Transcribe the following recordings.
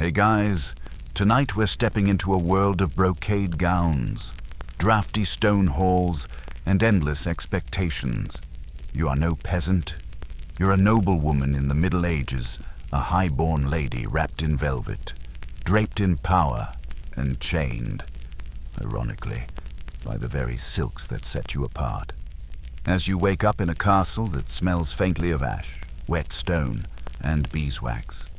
Hey guys, tonight we're stepping into a world of brocade gowns, drafty stone halls, and endless expectations. You are no peasant. You're a noblewoman in the Middle Ages, a high-born lady wrapped in velvet, draped in power and chained, ironically, by the very silks that set you apart. As you wake up in a castle that smells faintly of ash, wet stone, and beeswax.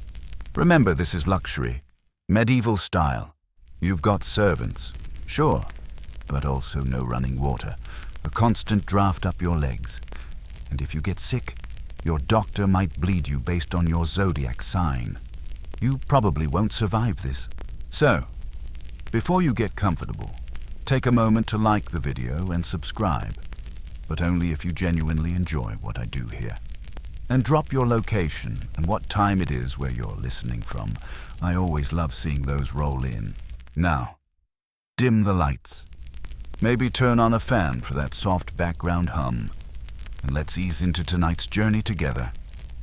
Remember, this is luxury, medieval style. You've got servants, sure, but also no running water, a constant draft up your legs. And if you get sick, your doctor might bleed you based on your zodiac sign. You probably won't survive this. So, before you get comfortable, take a moment to like the video and subscribe, but only if you genuinely enjoy what I do here. And drop your location and what time it is where you're listening from. I always love seeing those roll in. Now, dim the lights. Maybe turn on a fan for that soft background hum. And let's ease into tonight's journey together.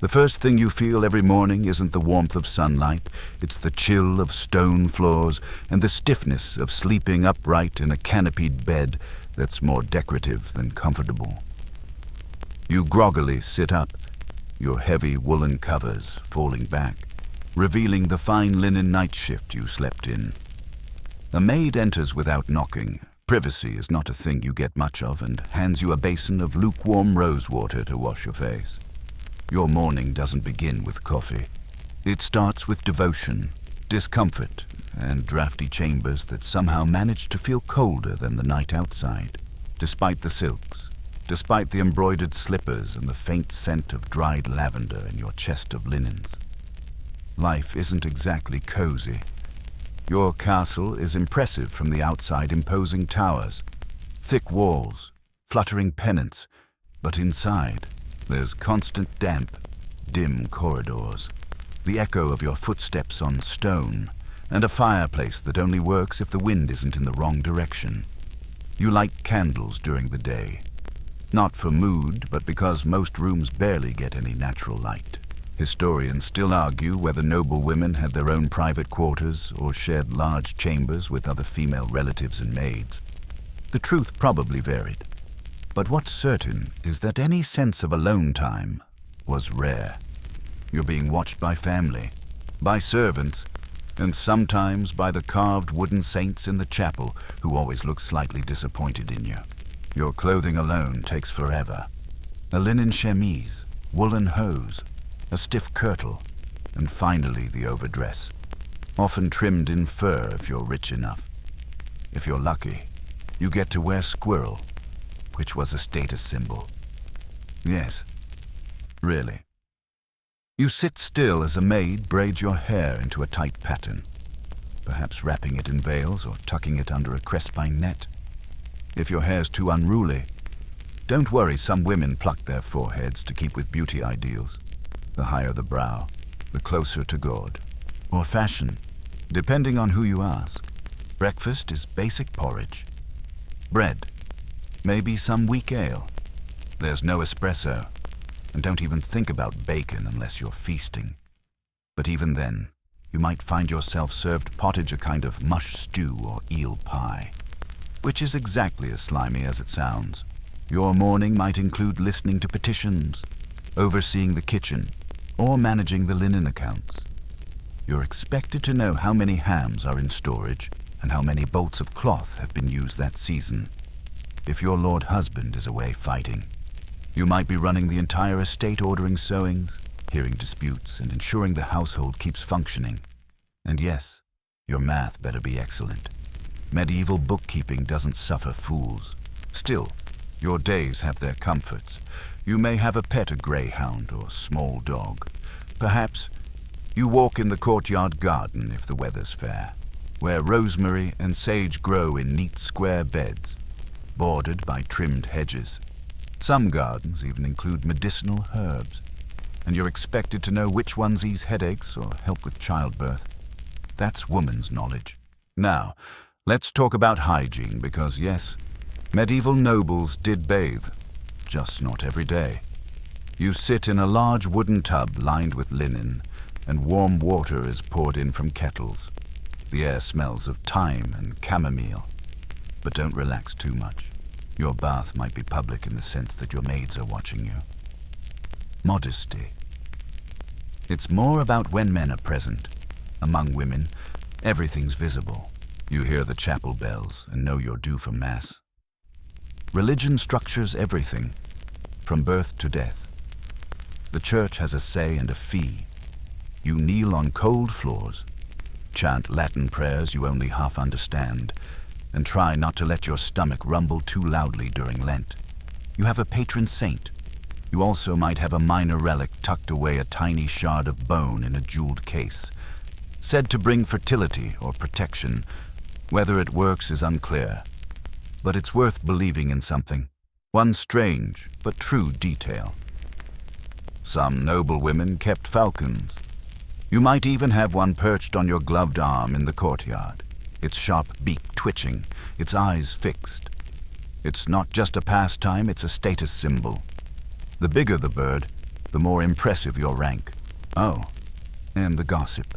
The first thing you feel every morning isn't the warmth of sunlight. It's the chill of stone floors and the stiffness of sleeping upright in a canopied bed that's more decorative than comfortable. You groggily sit up, your heavy woolen covers falling back, revealing the fine linen night shift you slept in. A maid enters without knocking. Privacy is not a thing you get much of, and hands you a basin of lukewarm rose water to wash your face. Your morning doesn't begin with coffee. It starts with devotion, discomfort, and drafty chambers that somehow manage to feel colder than the night outside, despite the silks, despite the embroidered slippers and the faint scent of dried lavender in your chest of linens. Life isn't exactly cozy. Your castle is impressive from the outside, imposing towers, thick walls, fluttering pennants, but inside there's constant damp, dim corridors, the echo of your footsteps on stone, and a fireplace that only works if the wind isn't in the wrong direction. You light candles during the day, not for mood, but because most rooms barely get any natural light. Historians still argue whether noblewomen had their own private quarters or shared large chambers with other female relatives and maids. The truth probably varied, but what's certain is that any sense of alone time was rare. You're being watched by family, by servants, and sometimes by the carved wooden saints in the chapel who always look slightly disappointed in you. Your clothing alone takes forever. A linen chemise, woolen hose, a stiff kirtle, and finally the overdress, often trimmed in fur if you're rich enough. If you're lucky, you get to wear squirrel, which was a status symbol. Yes, really. You sit still as a maid braids your hair into a tight pattern, perhaps wrapping it in veils or tucking it under a crespine net. If your hair's too unruly, don't worry, some women pluck their foreheads to keep with beauty ideals. The higher the brow, the closer to God. Or fashion, depending on who you ask. Breakfast is basic porridge. Bread, maybe some weak ale. There's no espresso, and don't even think about bacon unless you're feasting. But even then, you might find yourself served pottage, a kind of mush stew or eel pie, which is exactly as slimy as it sounds. Your morning might include listening to petitions, overseeing the kitchen, or managing the linen accounts. You're expected to know how many hams are in storage and how many bolts of cloth have been used that season. If your lord husband is away fighting, you might be running the entire estate, ordering sewings, hearing disputes, and ensuring the household keeps functioning. And yes, your math better be excellent. Medieval bookkeeping doesn't suffer fools. Still, your days have their comforts. You may have a pet, a greyhound or small dog. Perhaps you walk in the courtyard garden if the weather's fair, where rosemary and sage grow in neat square beds, bordered by trimmed hedges. Some gardens even include medicinal herbs, and you're expected to know which ones ease headaches or help with childbirth. That's woman's knowledge. Now, let's talk about hygiene, because yes, medieval nobles did bathe, just not every day. You sit in a large wooden tub lined with linen, and warm water is poured in from kettles. The air smells of thyme and chamomile. But don't relax too much. Your bath might be public in the sense that your maids are watching you. Modesty. It's more about when men are present. Among women, everything's visible. You hear the chapel bells and know you're due for Mass. Religion structures everything, from birth to death. The church has a say and a fee. You kneel on cold floors, chant Latin prayers you only half understand, and try not to let your stomach rumble too loudly during Lent. You have a patron saint. You also might have a minor relic tucked away, a tiny shard of bone in a jeweled case, said to bring fertility or protection. Whether it works is unclear, but it's worth believing in something. One strange but true detail. Some noblewomen kept falcons. You might even have one perched on your gloved arm in the courtyard, its sharp beak twitching, its eyes fixed. It's not just a pastime, it's a status symbol. The bigger the bird, the more impressive your rank. Oh, and the gossip.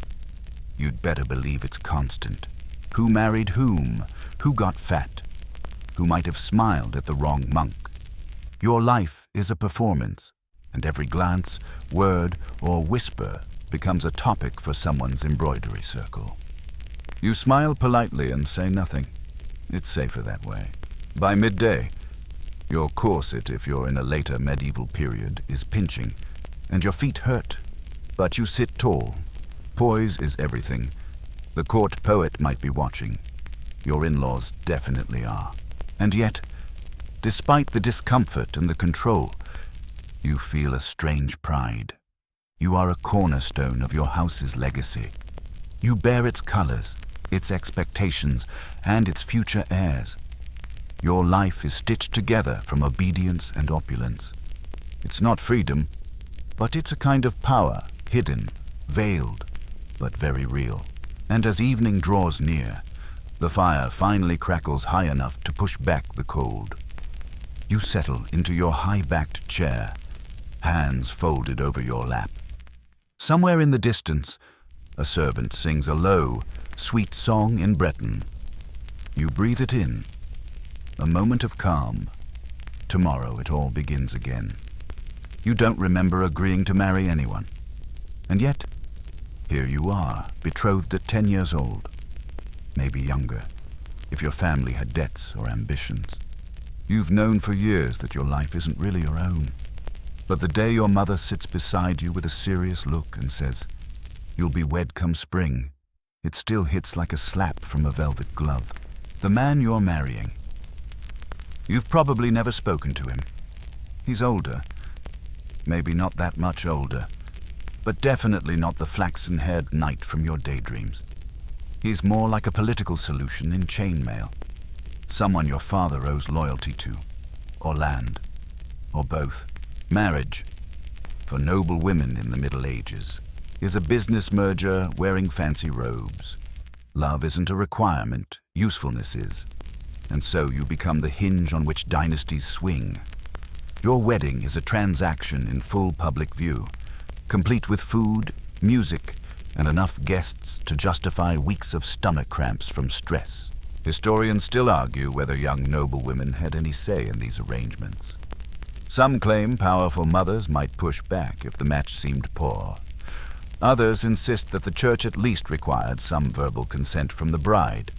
You'd better believe it's constant. Who married whom? Who got fat? Who might have smiled at the wrong monk? Your life is a performance, and every glance, word, or whisper becomes a topic for someone's embroidery circle. You smile politely and say nothing. It's safer that way. By midday, your corset, if you're in a later medieval period, is pinching, and your feet hurt, but you sit tall. Poise is everything. The court poet might be watching. Your in-laws definitely are. And yet, despite the discomfort and the control, you feel a strange pride. You are a cornerstone of your house's legacy. You bear its colors, its expectations, and its future heirs. Your life is stitched together from obedience and opulence. It's not freedom, but it's a kind of power, hidden, veiled, but very real. And as evening draws near, the fire finally crackles high enough to push back the cold. You settle into your high-backed chair, hands folded over your lap. Somewhere in the distance, a servant sings a low, sweet song in Breton. You breathe it in. A moment of calm. Tomorrow it all begins again. You don't remember agreeing to marry anyone. And yet, here you are, betrothed at 10 years old. Maybe younger, if your family had debts or ambitions. You've known for years that your life isn't really your own. But the day your mother sits beside you with a serious look and says, "You'll be wed come spring," it still hits like a slap from a velvet glove. The man you're marrying. You've probably never spoken to him. He's older. Maybe not that much older, but definitely not the flaxen-haired knight from your daydreams. He's more like a political solution in chainmail. Someone your father owes loyalty to, or land, or both. Marriage, for noble women in the Middle Ages, is a business merger wearing fancy robes. Love isn't a requirement, usefulness is. And so you become the hinge on which dynasties swing. Your wedding is a transaction in full public view, complete with food, music, and enough guests to justify weeks of stomach cramps from stress. Historians still argue whether young noblewomen had any say in these arrangements. Some claim powerful mothers might push back if the match seemed poor. Others insist that the church at least required some verbal consent from the bride.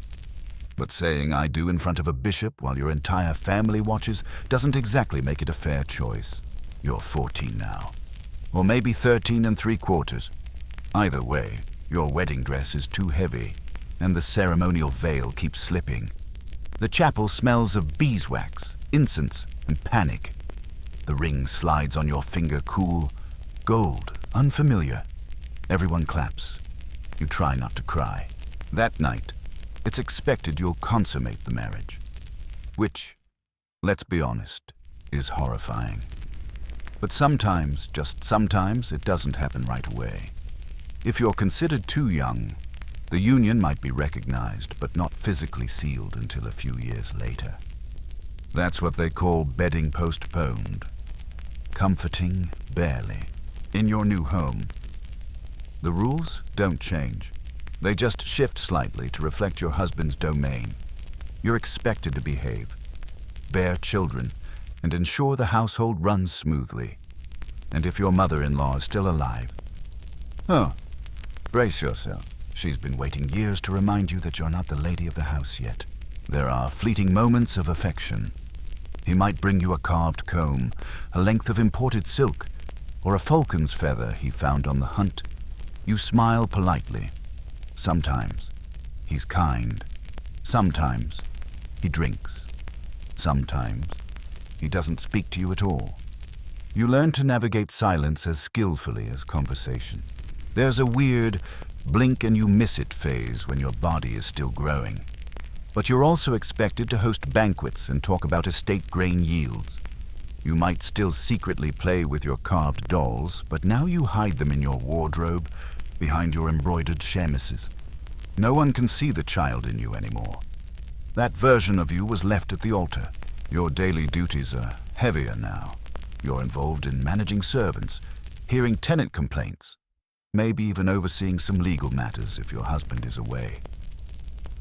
But saying "I do" in front of a bishop while your entire family watches doesn't exactly make it a fair choice. You're 14 now, or maybe 13 3/4. Either way, your wedding dress is too heavy, and the ceremonial veil keeps slipping. The chapel smells of beeswax, incense, and panic. The ring slides on your finger, cool, gold, unfamiliar. Everyone claps. You try not to cry. That night, it's expected you'll consummate the marriage, which, let's be honest, is horrifying. But sometimes, just sometimes, it doesn't happen right away. If you're considered too young, the union might be recognized but not physically sealed until a few years later. That's what they call bedding postponed. Comforting barely. In your new home, The rules don't change. They just shift slightly to reflect your husband's domain. You're expected to behave, bear children, and ensure the household runs smoothly. And if your mother-in-law is still alive, oh, brace yourself. She's been waiting years to remind you that you're not the lady of the house yet. There are fleeting moments of affection. He might bring you a carved comb, a length of imported silk, or a falcon's feather he found on the hunt. You smile politely. Sometimes he's kind. Sometimes he drinks. Sometimes he doesn't speak to you at all. You learn to navigate silence as skillfully as conversation. There's a weird blink and you miss it phase when your body is still growing. But you're also expected to host banquets and talk about estate grain yields. You might still secretly play with your carved dolls, but now you hide them in your wardrobe behind your embroidered chemises. No one can see the child in you anymore. That version of you was left at the altar. Your daily duties are heavier now. You're involved in managing servants, hearing tenant complaints, maybe even overseeing some legal matters if your husband is away.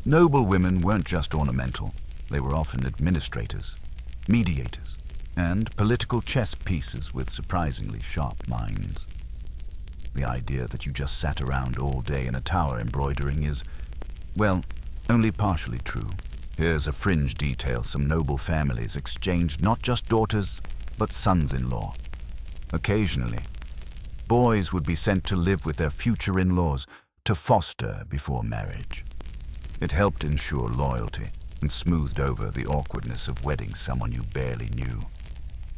Noblewomen weren't just ornamental. They were often administrators, mediators, and political chess pieces with surprisingly sharp minds. The idea that you just sat around all day in a tower embroidering is, well, only partially true. Here's a fringe detail some noble families exchanged not just daughters, but sons-in-law. Occasionally, boys would be sent to live with their future in-laws to foster before marriage. It helped ensure loyalty and smoothed over the awkwardness of wedding someone you barely knew.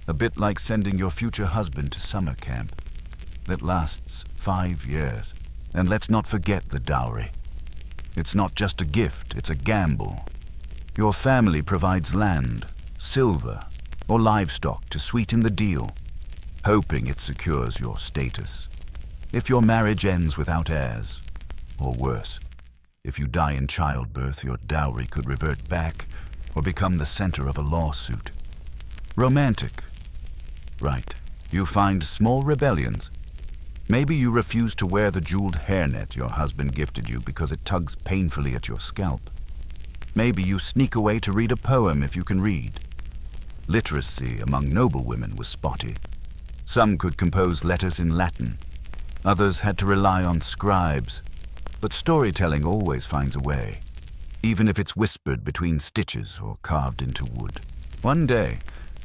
A bit like sending your future husband to summer camp that lasts 5 years. And let's not forget the dowry. It's not just a gift, it's a gamble. Your family provides land, silver, or livestock to sweeten the deal, hoping it secures your status. If your marriage ends without heirs, or worse, if you die in childbirth, your dowry could revert back or become the center of a lawsuit. Romantic. Right. You find small rebellions. Maybe you refuse to wear the jeweled hairnet your husband gifted you because it tugs painfully at your scalp. Maybe you sneak away to read a poem if you can read. Literacy among noblewomen was spotty. Some could compose letters in Latin. Others had to rely on scribes. But storytelling always finds a way, even if it's whispered between stitches or carved into wood. One day,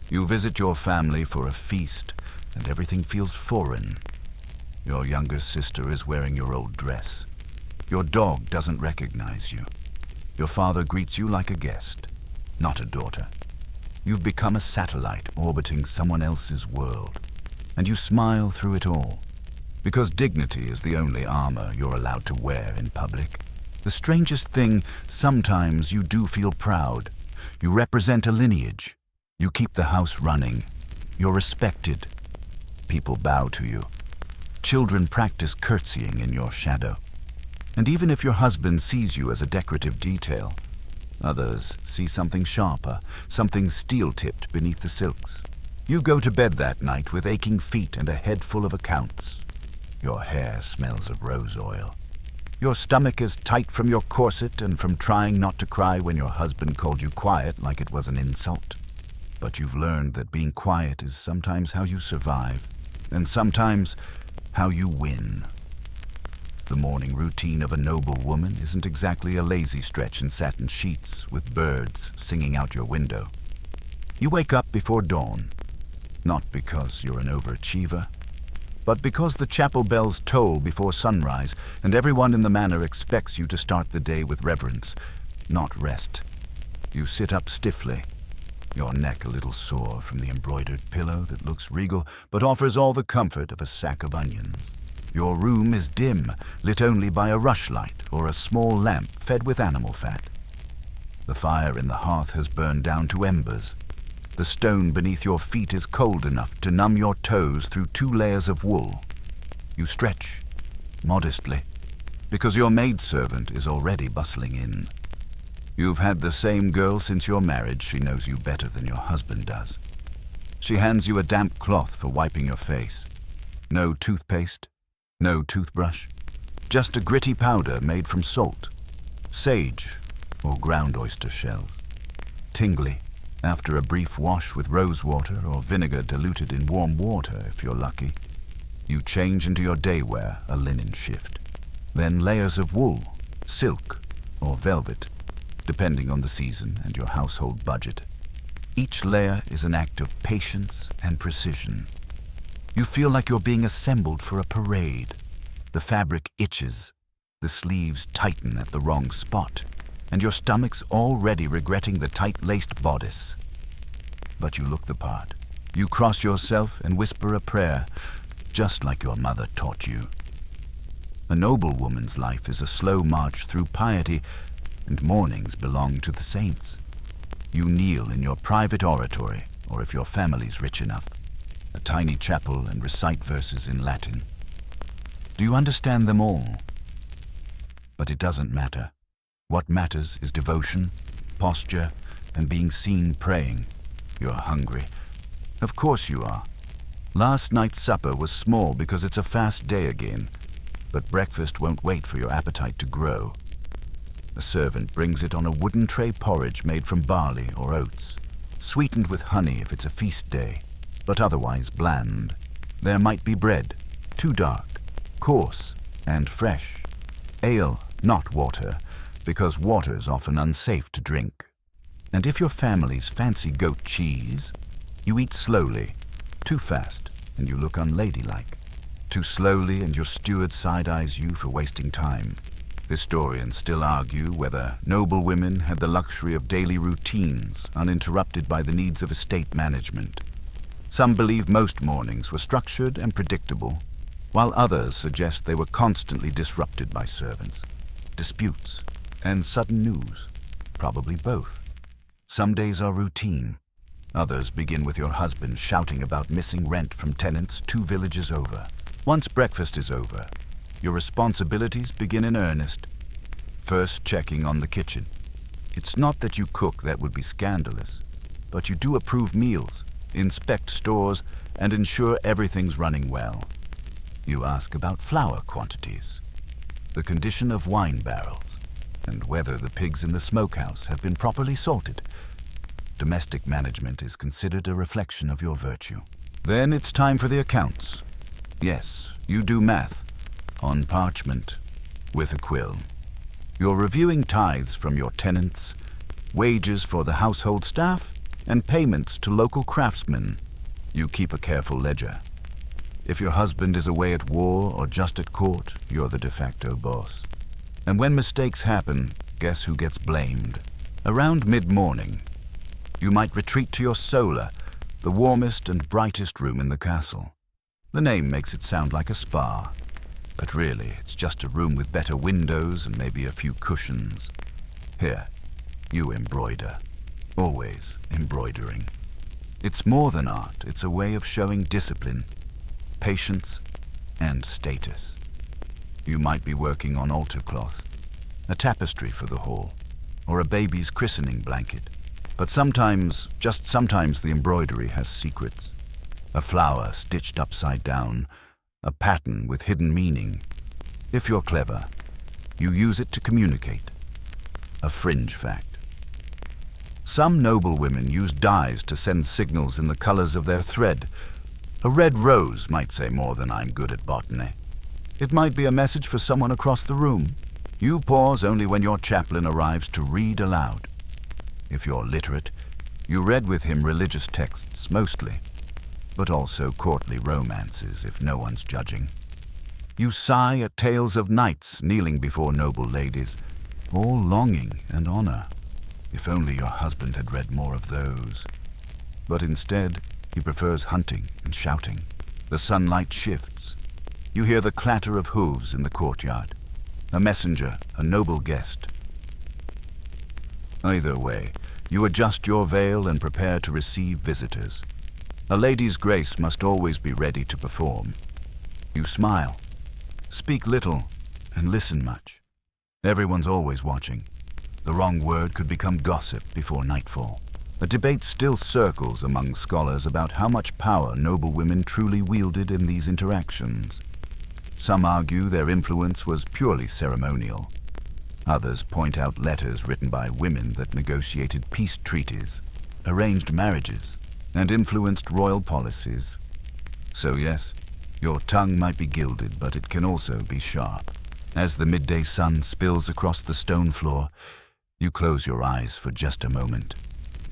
you visit your family for a feast, and everything feels foreign. Your younger sister is wearing your old dress. Your dog doesn't recognize you. Your father greets you like a guest, not a daughter. You've become a satellite orbiting someone else's world, and you smile through it all. Because dignity is the only armor you're allowed to wear in public. The strangest thing, sometimes you do feel proud. You represent a lineage. You keep the house running. You're respected. People bow to you. Children practice curtsying in your shadow. And even if your husband sees you as a decorative detail, others see something sharper, something steel-tipped beneath the silks. You go to bed that night with aching feet and a head full of accounts. Your hair smells of rose oil. Your stomach is tight from your corset and from trying not to cry when your husband called you quiet like it was an insult. But you've learned that being quiet is sometimes how you survive, and sometimes how you win. The morning routine of a noble woman isn't exactly a lazy stretch in satin sheets with birds singing out your window. You wake up before dawn, not because you're an overachiever, but because the chapel bells toll before sunrise and everyone in the manor expects you to start the day with reverence, not rest. You sit up stiffly, your neck a little sore from the embroidered pillow that looks regal but offers all the comfort of a sack of onions. Your room is dim, lit only by a rushlight or a small lamp fed with animal fat. The fire in the hearth has burned down to embers. The stone beneath your feet is cold enough to numb your toes through 2 layers of wool. You stretch, modestly, because your maidservant is already bustling in. You've had the same girl since your marriage. She knows you better than your husband does. She hands you a damp cloth for wiping your face. No toothpaste, no toothbrush, just a gritty powder made from salt, sage, or ground oyster shells. Tingly, after a brief wash with rose water or vinegar diluted in warm water if you're lucky. You change into your day wear, a linen shift. Then layers of wool, silk, or velvet, depending on the season and your household budget. Each layer is an act of patience and precision. You feel like you're being assembled for a parade. The fabric itches, the sleeves tighten at the wrong spot, and your stomach's already regretting the tight-laced bodice. But you look the part. You cross yourself and whisper a prayer, just like your mother taught you. A noblewoman's life is a slow march through piety, and mornings belong to the saints. You kneel in your private oratory, or if your family's rich enough, a tiny chapel, and recite verses in Latin. Do you understand them all? But it doesn't matter. What matters is devotion, posture, and being seen praying. You're hungry. Of course you are. Last night's supper was small because it's a fast day again, but breakfast won't wait for your appetite to grow. A servant brings it on a wooden tray porridge made from barley or oats, sweetened with honey if it's a feast day, but otherwise bland. There might be bread, too dark, coarse, and fresh. Ale, not water, because water's often unsafe to drink. And if your families fancy goat cheese, you eat slowly. Too fast, and you look unladylike. Too slowly, and your steward side-eyes you for wasting time. Historians still argue whether noblewomen had the luxury of daily routines, uninterrupted by the needs of estate management. Some believe most mornings were structured and predictable, while others suggest they were constantly disrupted by servants, disputes, and sudden news, probably both. Some days are routine. Others begin with your husband shouting about missing rent from tenants 2 villages over. Once breakfast is over, your responsibilities begin in earnest. First, checking on the kitchen. It's not that you cook, that would be scandalous, but you do approve meals, inspect stores, and ensure everything's running well. You ask about flour quantities, the condition of wine barrels, and whether the pigs in the smokehouse have been properly salted. Domestic management is considered a reflection of your virtue. Then it's time for the accounts. Yes, you do math, on parchment, with a quill. You're reviewing tithes from your tenants, wages for the household staff, and payments to local craftsmen. You keep a careful ledger. If your husband is away at war or just at court, you're the de facto boss. And when mistakes happen, guess who gets blamed? Around mid-morning, you might retreat to your solar, the warmest and brightest room in the castle. The name makes it sound like a spa, but really it's just a room with better windows and maybe a few cushions. Here, you embroider. Always embroidering. It's more than art, it's a way of showing discipline, patience, and status. You might be working on altar cloth, a tapestry for the hall, or a baby's christening blanket. But sometimes, just sometimes, the embroidery has secrets. A flower stitched upside down, a pattern with hidden meaning. If you're clever, you use it to communicate. A fringe fact. Some noblewomen use dyes to send signals in the colors of their thread. A red rose might say more than I'm good at botany. It might be a message for someone across the room. You pause only when your chaplain arrives to read aloud. If you're literate, you read with him religious texts mostly, but also courtly romances if no one's judging. You sigh at tales of knights kneeling before noble ladies, all longing and honor. If only your husband had read more of those. But instead, he prefers hunting and shouting. The sunlight shifts. You hear the clatter of hooves in the courtyard. A messenger, a noble guest. Either way, you adjust your veil and prepare to receive visitors. A lady's grace must always be ready to perform. You smile, speak little, and listen much. Everyone's always watching. The wrong word could become gossip before nightfall. A debate still circles among scholars about how much power noblewomen truly wielded in these interactions. Some argue their influence was purely ceremonial. Others point out letters written by women that negotiated peace treaties, arranged marriages, and influenced royal policies. So yes, your tongue might be gilded, but it can also be sharp. As the midday sun spills across the stone floor, you close your eyes for just a moment.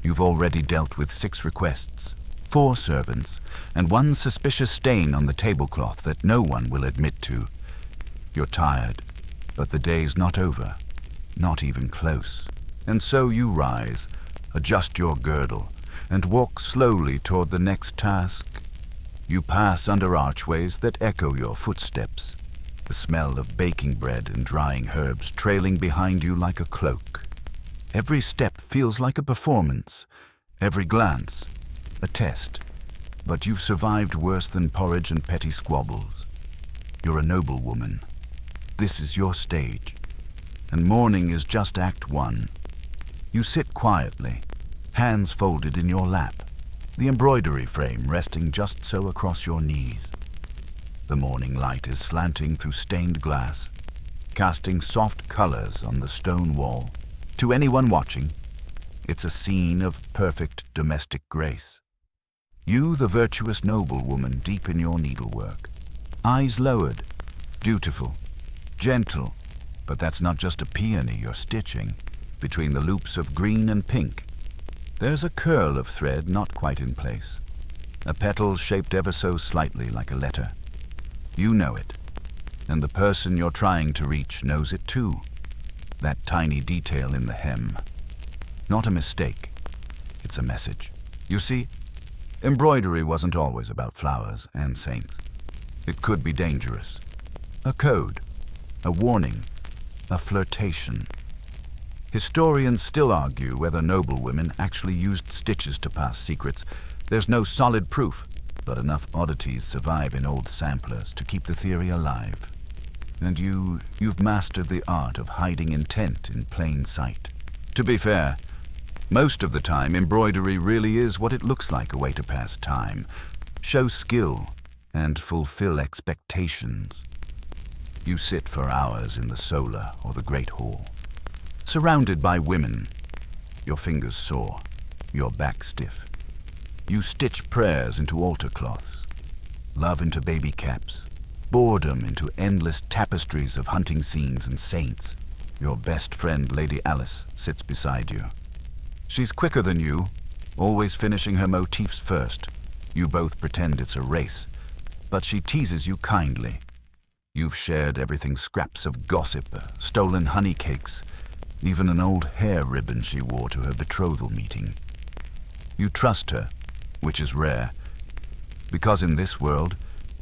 You've already dealt with 6 requests, 4 servants, and 1 suspicious stain on the tablecloth that no one will admit to. You're tired, but the day's not over, not even close. And so you rise, adjust your girdle, and walk slowly toward the next task. You pass under archways that echo your footsteps, the smell of baking bread and drying herbs trailing behind you like a cloak. Every step feels like a performance, every glance a test. But you've survived worse than porridge and petty squabbles. You're a noblewoman. This is your stage. And morning is just Act 1. You sit quietly, hands folded in your lap, the embroidery frame resting just so across your knees. The morning light is slanting through stained glass, casting soft colors on the stone wall. To anyone watching, it's a scene of perfect domestic grace. You, the virtuous noblewoman, deep in your needlework. Eyes lowered, dutiful, gentle, but that's not just a peony you're stitching. Between the loops of green and pink, there's a curl of thread not quite in place, a petal shaped ever so slightly like a letter. You know it, and the person you're trying to reach knows it too. That tiny detail in the hem. Not a mistake, it's a message. You see, embroidery wasn't always about flowers and saints. It could be dangerous. A code, a warning, a flirtation. Historians still argue whether noblewomen actually used stitches to pass secrets. There's no solid proof, but enough oddities survive in old samplers to keep the theory alive. And you've mastered the art of hiding intent in plain sight. To be fair, most of the time embroidery really is what it looks like, a way to pass time, show skill, and fulfill expectations. You sit for hours in the solar or the great hall, surrounded by women, your fingers sore, your back stiff. You stitch prayers into altar cloths, love into baby caps, boredom into endless tapestries of hunting scenes and saints. Your best friend, Lady Alice, sits beside you. She's quicker than you, always finishing her motifs first. You both pretend it's a race, but she teases you kindly. You've shared everything, scraps of gossip, stolen honey cakes, even an old hair ribbon she wore to her betrothal meeting. You trust her, which is rare, because in this world,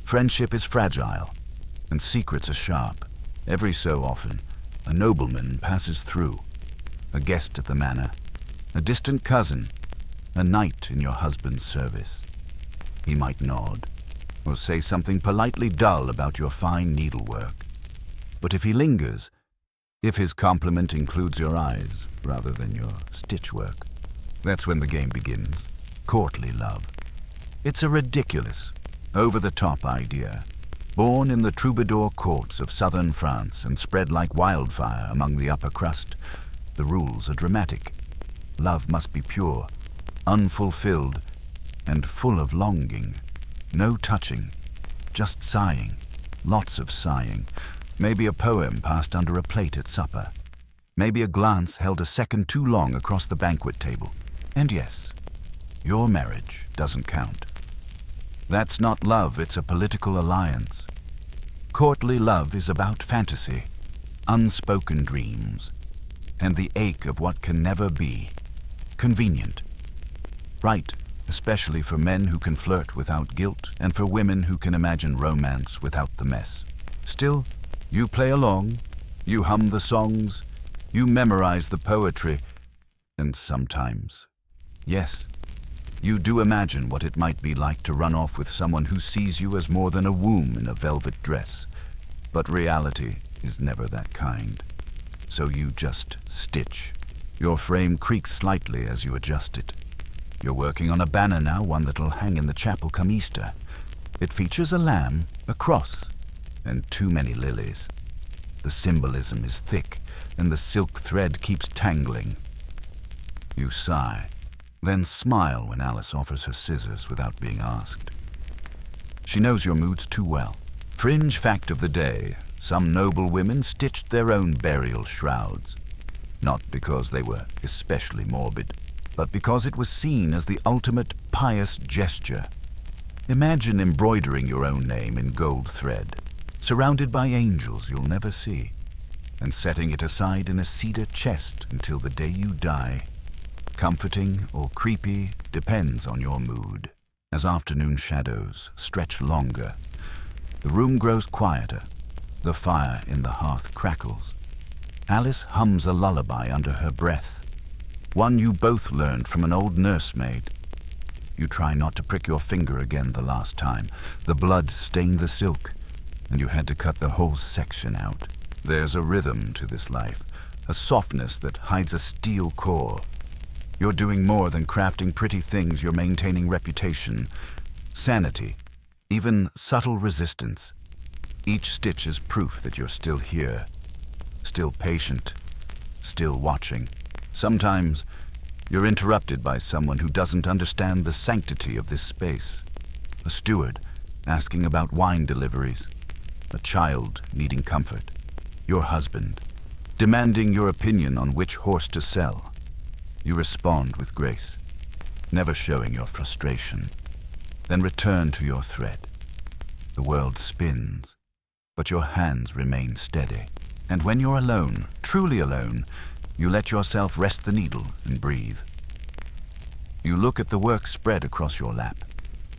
friendship is fragile, and secrets are sharp. Every so often, a nobleman passes through, a guest at the manor, a distant cousin, a knight in your husband's service. He might nod, or say something politely dull about your fine needlework. But if he lingers, if his compliment includes your eyes rather than your stitchwork, that's when the game begins. Courtly love. It's a ridiculous, over-the-top idea, born in the troubadour courts of southern France and spread like wildfire among the upper crust. The rules are dramatic. Love must be pure, unfulfilled, and full of longing. No touching, just sighing, lots of sighing. Maybe a poem passed under a plate at supper. Maybe a glance held a second too long across the banquet table. And yes, your marriage doesn't count. That's not love, it's a political alliance. Courtly love is about fantasy, unspoken dreams, and the ache of what can never be. Convenient. Right, especially for men who can flirt without guilt, and for women who can imagine romance without the mess. Still, you play along, you hum the songs, you memorize the poetry, and sometimes, yes, you do imagine what it might be like to run off with someone who sees you as more than a womb in a velvet dress. But reality is never that kind. So you just stitch. Your frame creaks slightly as you adjust it. You're working on a banner now, one that'll hang in the chapel come Easter. It features a lamb, a cross, and too many lilies. The symbolism is thick, and the silk thread keeps tangling. You sigh, then smile when Alice offers her scissors without being asked. She knows your moods too well. Fringe fact of the day, some noble women stitched their own burial shrouds. Not because they were especially morbid, but because it was seen as the ultimate pious gesture. Imagine embroidering your own name in gold thread, surrounded by angels you'll never see, and setting it aside in a cedar chest until the day you die. Comforting or creepy depends on your mood. As afternoon shadows stretch longer, the room grows quieter. The fire in the hearth crackles. Alice hums a lullaby under her breath, one you both learned from an old nursemaid. You try not to prick your finger again the last time. The blood stained the silk, and you had to cut the whole section out. There's a rhythm to this life, a softness that hides a steel core. You're doing more than crafting pretty things, you're maintaining reputation, sanity, even subtle resistance. Each stitch is proof that you're still here, still patient, still watching. Sometimes you're interrupted by someone who doesn't understand the sanctity of this space. A steward asking about wine deliveries, a child needing comfort, your husband demanding your opinion on which horse to sell. You respond with grace, never showing your frustration, then return to your thread. The world spins, but your hands remain steady. And when you're alone, truly alone, you let yourself rest the needle and breathe. You look at the work spread across your lap.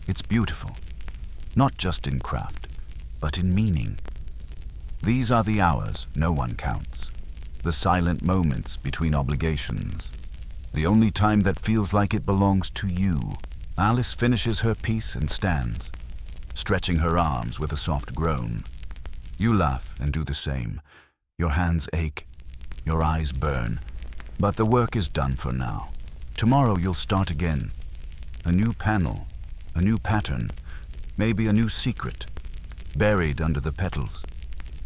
It's beautiful, not just in craft, but in meaning. These are the hours no one counts, the silent moments between obligations, the only time that feels like it belongs to you. Alice finishes her piece and stands, stretching her arms with a soft groan. You laugh and do the same. Your hands ache, your eyes burn, but the work is done for now. Tomorrow you'll start again. A new panel, a new pattern, maybe a new secret, buried under the petals.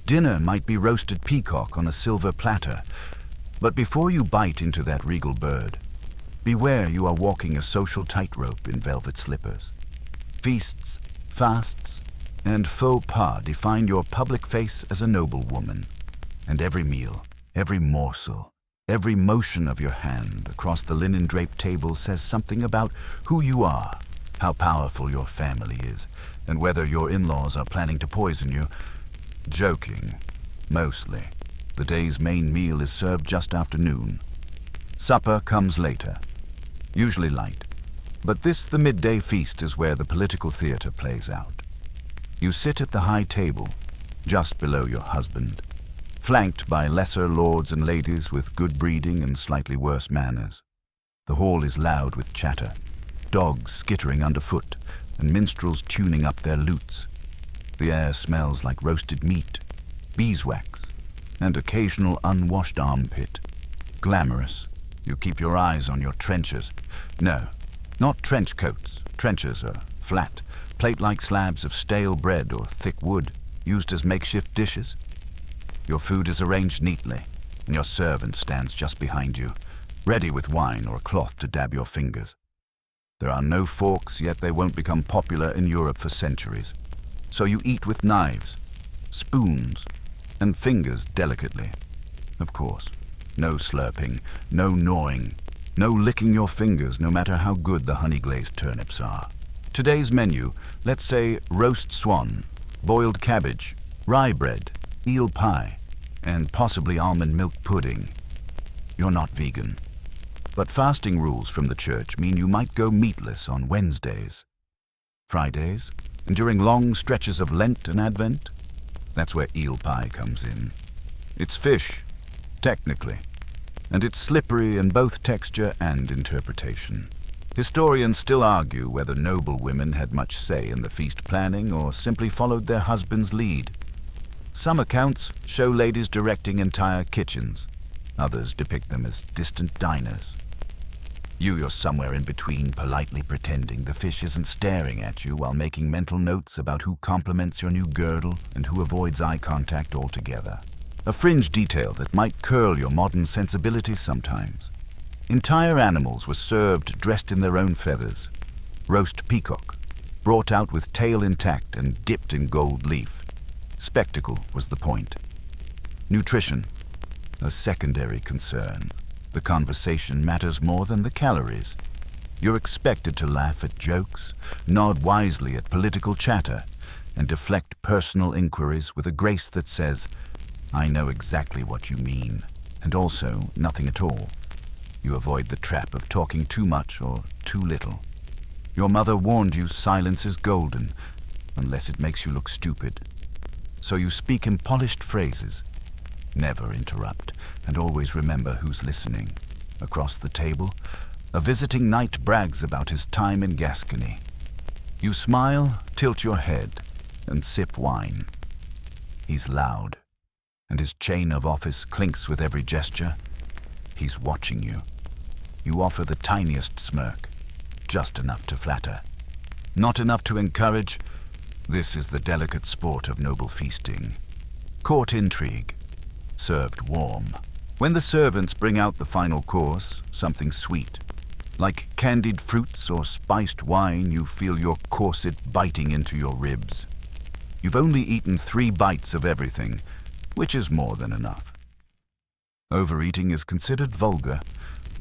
Dinner might be roasted peacock on a silver platter, but before you bite into that regal bird, beware you are walking a social tightrope in velvet slippers. Feasts, fasts, and faux pas define your public face as a noblewoman, and every meal, every morsel, every motion of your hand across the linen-draped table says something about who you are, how powerful your family is, and whether your in-laws are planning to poison you. Joking, mostly. The day's main meal is served just after noon. Supper comes later, usually light, but the midday feast is where the political theater plays out. You sit at the high table, just below your husband, flanked by lesser lords and ladies with good breeding and slightly worse manners. The hall is loud with chatter, dogs skittering underfoot, and minstrels tuning up their lutes. The air smells like roasted meat, beeswax, and occasional unwashed armpit. Glamorous. You keep your eyes on your trenchers. No, not trench coats. Trenchers are flat, plate-like slabs of stale bread or thick wood, used as makeshift dishes. Your food is arranged neatly, and your servant stands just behind you, ready with wine or a cloth to dab your fingers. There are no forks, yet they won't become popular in Europe for centuries. So you eat with knives, spoons, and fingers delicately. Of course, no slurping, no gnawing, no licking your fingers no matter how good the honey-glazed turnips are. Today's menu, let's say roast swan, boiled cabbage, rye bread, eel pie, and possibly almond milk pudding. You're not vegan. But fasting rules from the church mean you might go meatless on Wednesdays. Fridays, and during long stretches of Lent and Advent, that's where eel pie comes in. It's fish, technically, and it's slippery in both texture and interpretation. Historians still argue whether noblewomen had much say in the feast planning or simply followed their husband's lead. Some accounts show ladies directing entire kitchens. Others depict them as distant diners. You're somewhere in between, politely pretending the fish isn't staring at you while making mental notes about who compliments your new girdle and who avoids eye contact altogether. A fringe detail that might curl your modern sensibilities sometimes. Entire animals were served dressed in their own feathers. Roast peacock, brought out with tail intact and dipped in gold leaf. Spectacle was the point. Nutrition, a secondary concern. The conversation matters more than the calories. You're expected to laugh at jokes, nod wisely at political chatter, and deflect personal inquiries with a grace that says, "I know exactly what you mean," and also nothing at all. You avoid the trap of talking too much or too little. Your mother warned you silence is golden, unless it makes you look stupid. So you speak in polished phrases. Never interrupt, and always remember who's listening. Across the table, a visiting knight brags about his time in Gascony. You smile, tilt your head, and sip wine. He's loud, and his chain of office clinks with every gesture. He's watching you. You offer the tiniest smirk, just enough to flatter. Not enough to encourage. This is the delicate sport of noble feasting. Court intrigue, served warm. When the servants bring out the final course, something sweet, like candied fruits or spiced wine, you feel your corset biting into your ribs. You've only eaten 3 bites of everything, which is more than enough. Overeating is considered vulgar.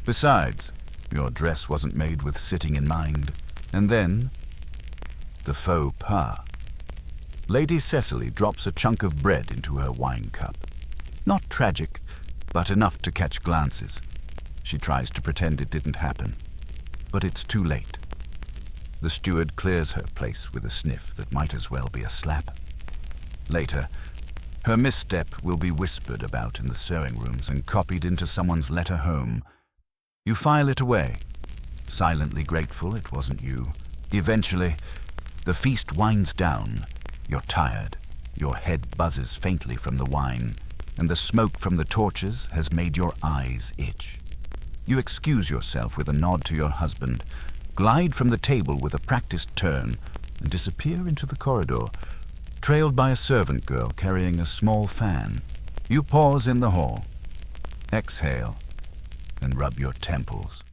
Besides, your dress wasn't made with sitting in mind. And then, the faux pas. Lady Cecily drops a chunk of bread into her wine cup. Not tragic, but enough to catch glances. She tries to pretend it didn't happen, but it's too late. The steward clears her place with a sniff that might as well be a slap. Later, her misstep will be whispered about in the sewing rooms and copied into someone's letter home. You file it away, silently grateful it wasn't you. Eventually, the feast winds down. You're tired. Your head buzzes faintly from the wine, and the smoke from the torches has made your eyes itch. You excuse yourself with a nod to your husband, glide from the table with a practiced turn, and disappear into the corridor, trailed by a servant girl carrying a small fan. You pause in the hall, exhale, and rub your temples.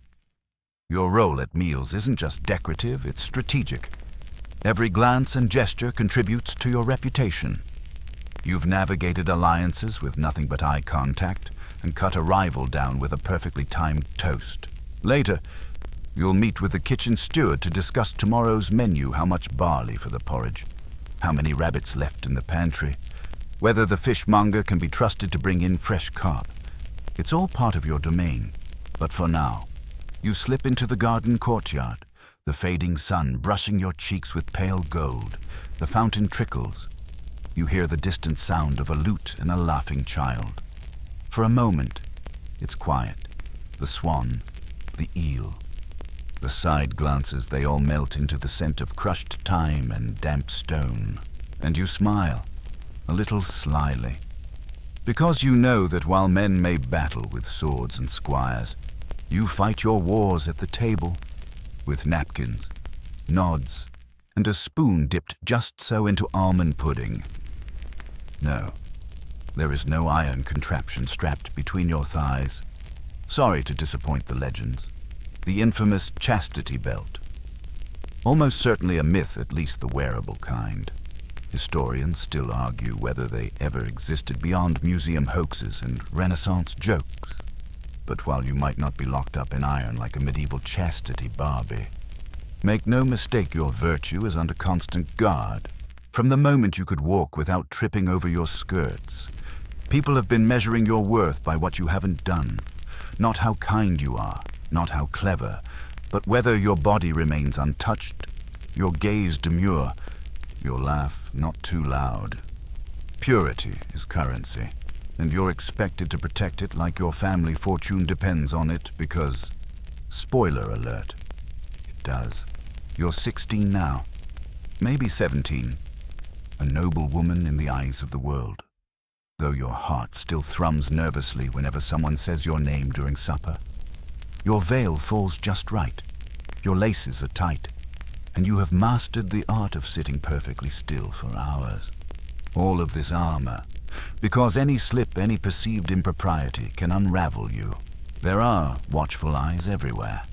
Your role at meals isn't just decorative, it's strategic. Every glance and gesture contributes to your reputation. You've navigated alliances with nothing but eye contact and cut a rival down with a perfectly timed toast. Later, you'll meet with the kitchen steward to discuss tomorrow's menu, how much barley for the porridge, how many rabbits left in the pantry, whether the fishmonger can be trusted to bring in fresh carp. It's all part of your domain, but for now, you slip into the garden courtyard, the fading sun brushing your cheeks with pale gold. The fountain trickles. You hear the distant sound of a lute and a laughing child. For a moment, it's quiet. The swan, the eel. The side glances, they all melt into the scent of crushed thyme and damp stone. And you smile, a little slyly. Because you know that while men may battle with swords and squires, you fight your wars at the table, with napkins, nods, and a spoon dipped just so into almond pudding. No, there is no iron contraption strapped between your thighs. Sorry to disappoint the legends. The infamous chastity belt. Almost certainly a myth, at least the wearable kind. Historians still argue whether they ever existed beyond museum hoaxes and Renaissance jokes. But while you might not be locked up in iron like a medieval chastity Barbie, make no mistake, your virtue is under constant guard. From the moment you could walk without tripping over your skirts, people have been measuring your worth by what you haven't done. Not how kind you are, not how clever, but whether your body remains untouched, your gaze demure, your laugh not too loud. Purity is currency, and you're expected to protect it like your family fortune depends on it because, spoiler alert, it does. You're 16 now, maybe 17, a noble woman in the eyes of the world, though your heart still thrums nervously whenever someone says your name during supper. Your veil falls just right. Your laces are tight. And you have mastered the art of sitting perfectly still for hours. All of this armor, because any slip, any perceived impropriety can unravel you. There are watchful eyes everywhere.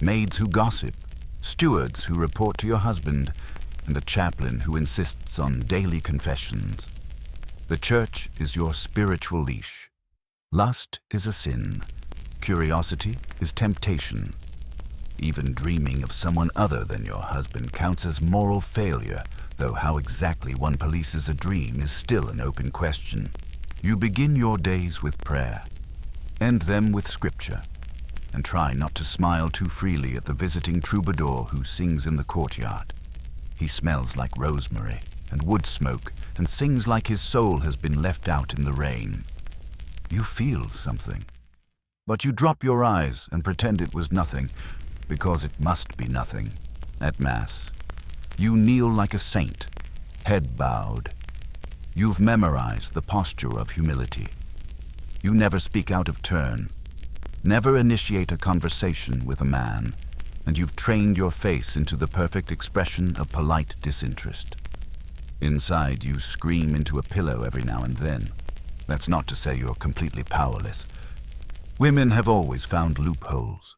Maids who gossip, stewards who report to your husband, and a chaplain who insists on daily confessions. The church is your spiritual leash. Lust is a sin. Curiosity is temptation. Even dreaming of someone other than your husband counts as moral failure, though how exactly one polices a dream is still an open question. You begin your days with prayer, end them with scripture, and try not to smile too freely at the visiting troubadour who sings in the courtyard. He smells like rosemary and wood smoke and sings like his soul has been left out in the rain. You feel something, but you drop your eyes and pretend it was nothing, because it must be nothing. At Mass, you kneel like a saint, head bowed. You've memorized the posture of humility. You never speak out of turn, never initiate a conversation with a man, and you've trained your face into the perfect expression of polite disinterest. Inside, you scream into a pillow every now and then. That's not to say you're completely powerless. Women have always found loopholes.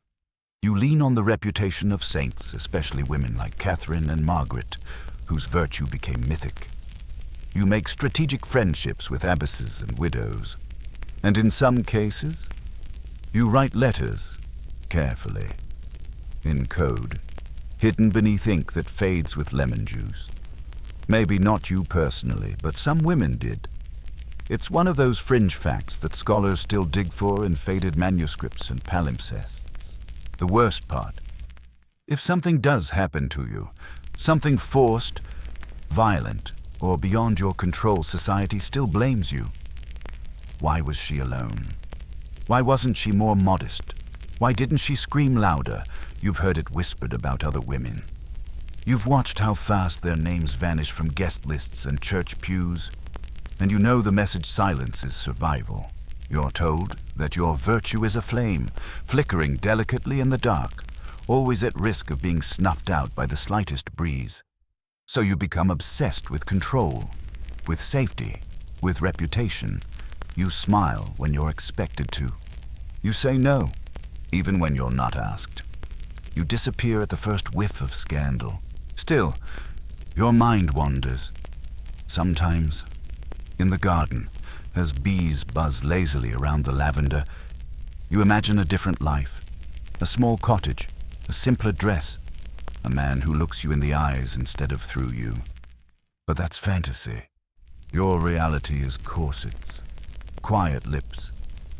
You lean on the reputation of saints, especially women like Catherine and Margaret, whose virtue became mythic. You make strategic friendships with abbesses and widows, and in some cases, you write letters carefully, in code, hidden beneath ink that fades with lemon juice. Maybe not you personally, but some women did. It's one of those fringe facts that scholars still dig for in faded manuscripts and palimpsests. The worst part, if something does happen to you, something forced, violent, or beyond your control, society still blames you. Why was she alone? Why wasn't she more modest? Why didn't she scream louder? You've heard it whispered about other women. You've watched how fast their names vanish from guest lists and church pews, and you know the message silence is survival. You're told that your virtue is a flame, flickering delicately in the dark, always at risk of being snuffed out by the slightest breeze. So you become obsessed with control, with safety, with reputation. You smile when you're expected to. You say no, even when you're not asked. You disappear at the first whiff of scandal. Still, your mind wanders. Sometimes, in the garden, as bees buzz lazily around the lavender, you imagine a different life, a small cottage, a simpler dress, a man who looks you in the eyes instead of through you. But that's fantasy. Your reality is corsets, quiet lips,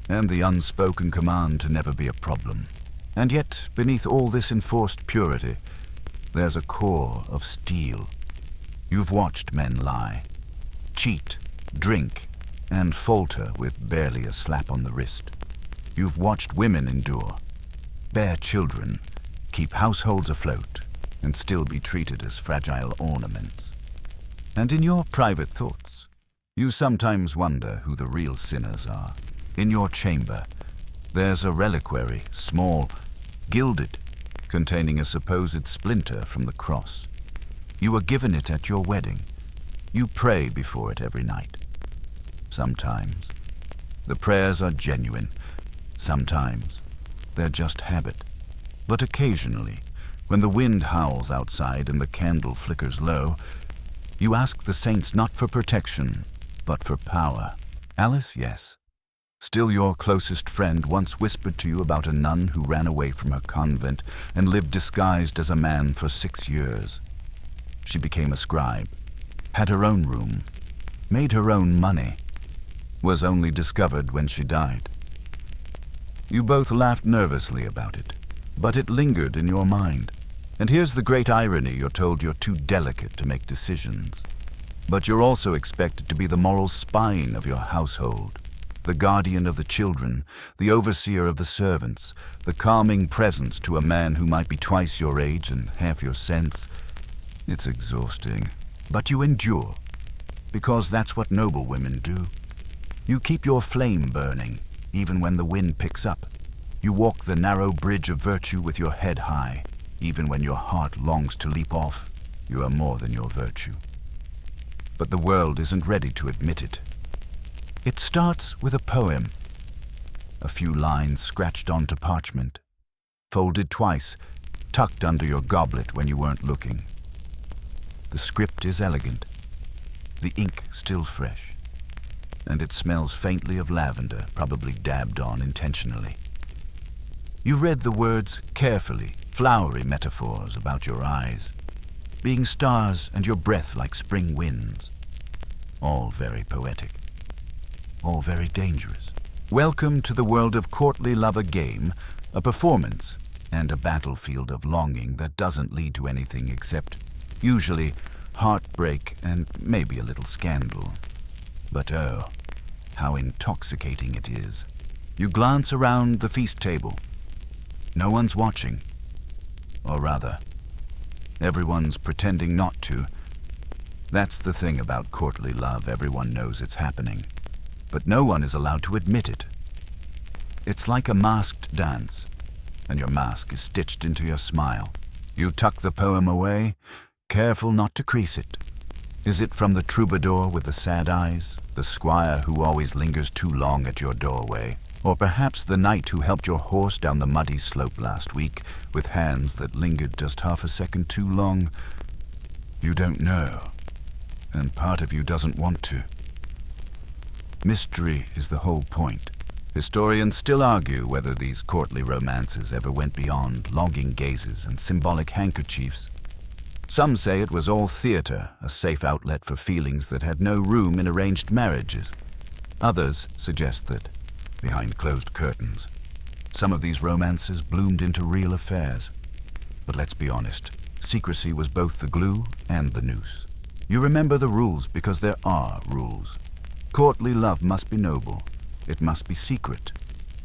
and the unspoken command to never be a problem. And yet, beneath all this enforced purity, there's a core of steel. You've watched men lie, cheat, drink, and falter with barely a slap on the wrist. You've watched women endure, bear children, keep households afloat, and still be treated as fragile ornaments. And in your private thoughts, you sometimes wonder who the real sinners are. In your chamber, there's a reliquary, small, gilded, containing a supposed splinter from the cross. You were given it at your wedding. You pray before it every night. Sometimes, the prayers are genuine. Sometimes, they're just habit. But occasionally, when the wind howls outside and the candle flickers low, you ask the saints not for protection, but for power. Alice, yes. Still your closest friend once whispered to you about a nun who ran away from her convent and lived disguised as a man for 6 years. She became a scribe, had her own room, made her own money, was only discovered when she died. You both laughed nervously about it, but it lingered in your mind. And here's the great irony: you're told you're too delicate to make decisions. But you're also expected to be the moral spine of your household, the guardian of the children, the overseer of the servants, the calming presence to a man who might be twice your age and half your sense. It's exhausting, but you endure, because that's what noblewomen do. You keep your flame burning, even when the wind picks up. You walk the narrow bridge of virtue with your head high. Even when your heart longs to leap off, you are more than your virtue. But the world isn't ready to admit it. It starts with a poem, a few lines scratched onto parchment, folded twice, tucked under your goblet when you weren't looking. The script is elegant, the ink still fresh, and it smells faintly of lavender, probably dabbed on intentionally. You read the words carefully, flowery metaphors about your eyes, being stars and your breath like spring winds. All very poetic, all very dangerous. Welcome to the world of courtly love, a game, a performance, and a battlefield of longing that doesn't lead to anything except, usually, heartbreak and maybe a little scandal. But oh, how intoxicating it is. You glance around the feast table. No one's watching. Or rather, everyone's pretending not to. That's the thing about courtly love. Everyone knows it's happening, but no one is allowed to admit it. It's like a masked dance, and your mask is stitched into your smile. You tuck the poem away, careful not to crease it. Is it from the troubadour with the sad eyes, the squire who always lingers too long at your doorway, or perhaps the knight who helped your horse down the muddy slope last week with hands that lingered just half a second too long? You don't know, and part of you doesn't want to. Mystery is the whole point. Historians still argue whether these courtly romances ever went beyond longing gazes and symbolic handkerchiefs. Some say it was all theater, a safe outlet for feelings that had no room in arranged marriages. Others suggest that, behind closed curtains, some of these romances bloomed into real affairs. But let's be honest, secrecy was both the glue and the noose. You remember the rules because there are rules. Courtly love must be noble. It must be secret.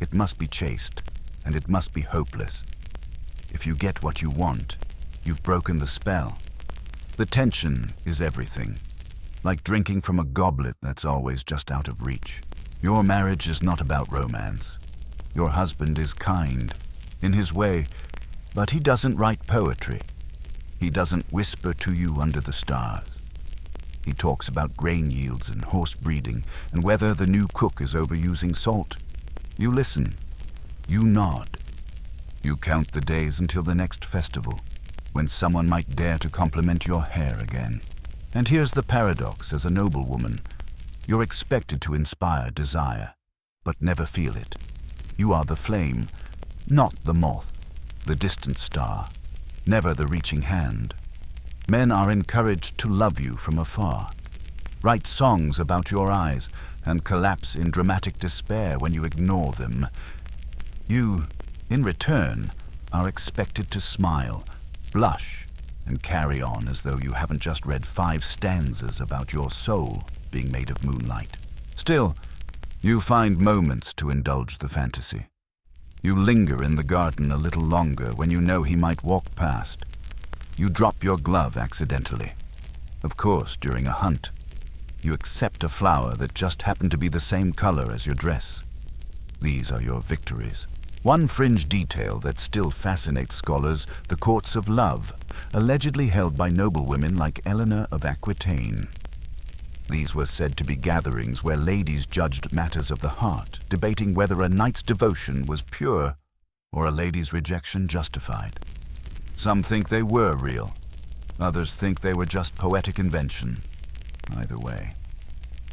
It must be chaste. And it must be hopeless. If you get what you want, you've broken the spell. The tension is everything, like drinking from a goblet that's always just out of reach. Your marriage is not about romance. Your husband is kind, in his way, but he doesn't write poetry. He doesn't whisper to you under the stars. He talks about grain yields and horse breeding and whether the new cook is overusing salt. You listen. You nod. You count the days until the next festival, when someone might dare to compliment your hair again. And here's the paradox: as a noblewoman, you're expected to inspire desire, but never feel it. You are the flame, not the moth, the distant star, never the reaching hand. Men are encouraged to love you from afar, write songs about your eyes, and collapse in dramatic despair when you ignore them. You, in return, are expected to smile, blush, and carry on as though you haven't just read 5 stanzas about your soul being made of moonlight. Still, you find moments to indulge the fantasy. You linger in the garden a little longer when you know he might walk past. You drop your glove accidentally. Of course, during a hunt. You accept a flower that just happened to be the same color as your dress. These are your victories. One fringe detail that still fascinates scholars: the courts of love, allegedly held by noblewomen like Eleanor of Aquitaine. These were said to be gatherings where ladies judged matters of the heart, debating whether a knight's devotion was pure or a lady's rejection justified. Some think they were real. Others think they were just poetic invention. Either way,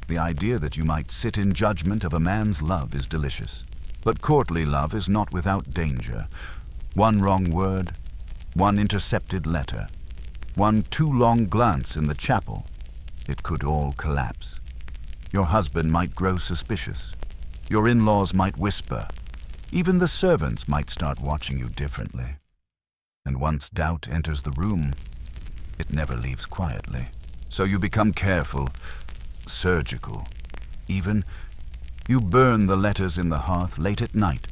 the idea that you might sit in judgment of a man's love is delicious. But courtly love is not without danger. One wrong word, one intercepted letter, one too long glance in the chapel, it could all collapse. Your husband might grow suspicious. Your in-laws might whisper. Even the servants might start watching you differently. And once doubt enters the room, it never leaves quietly. So you become careful, surgical. Even you burn the letters in the hearth late at night,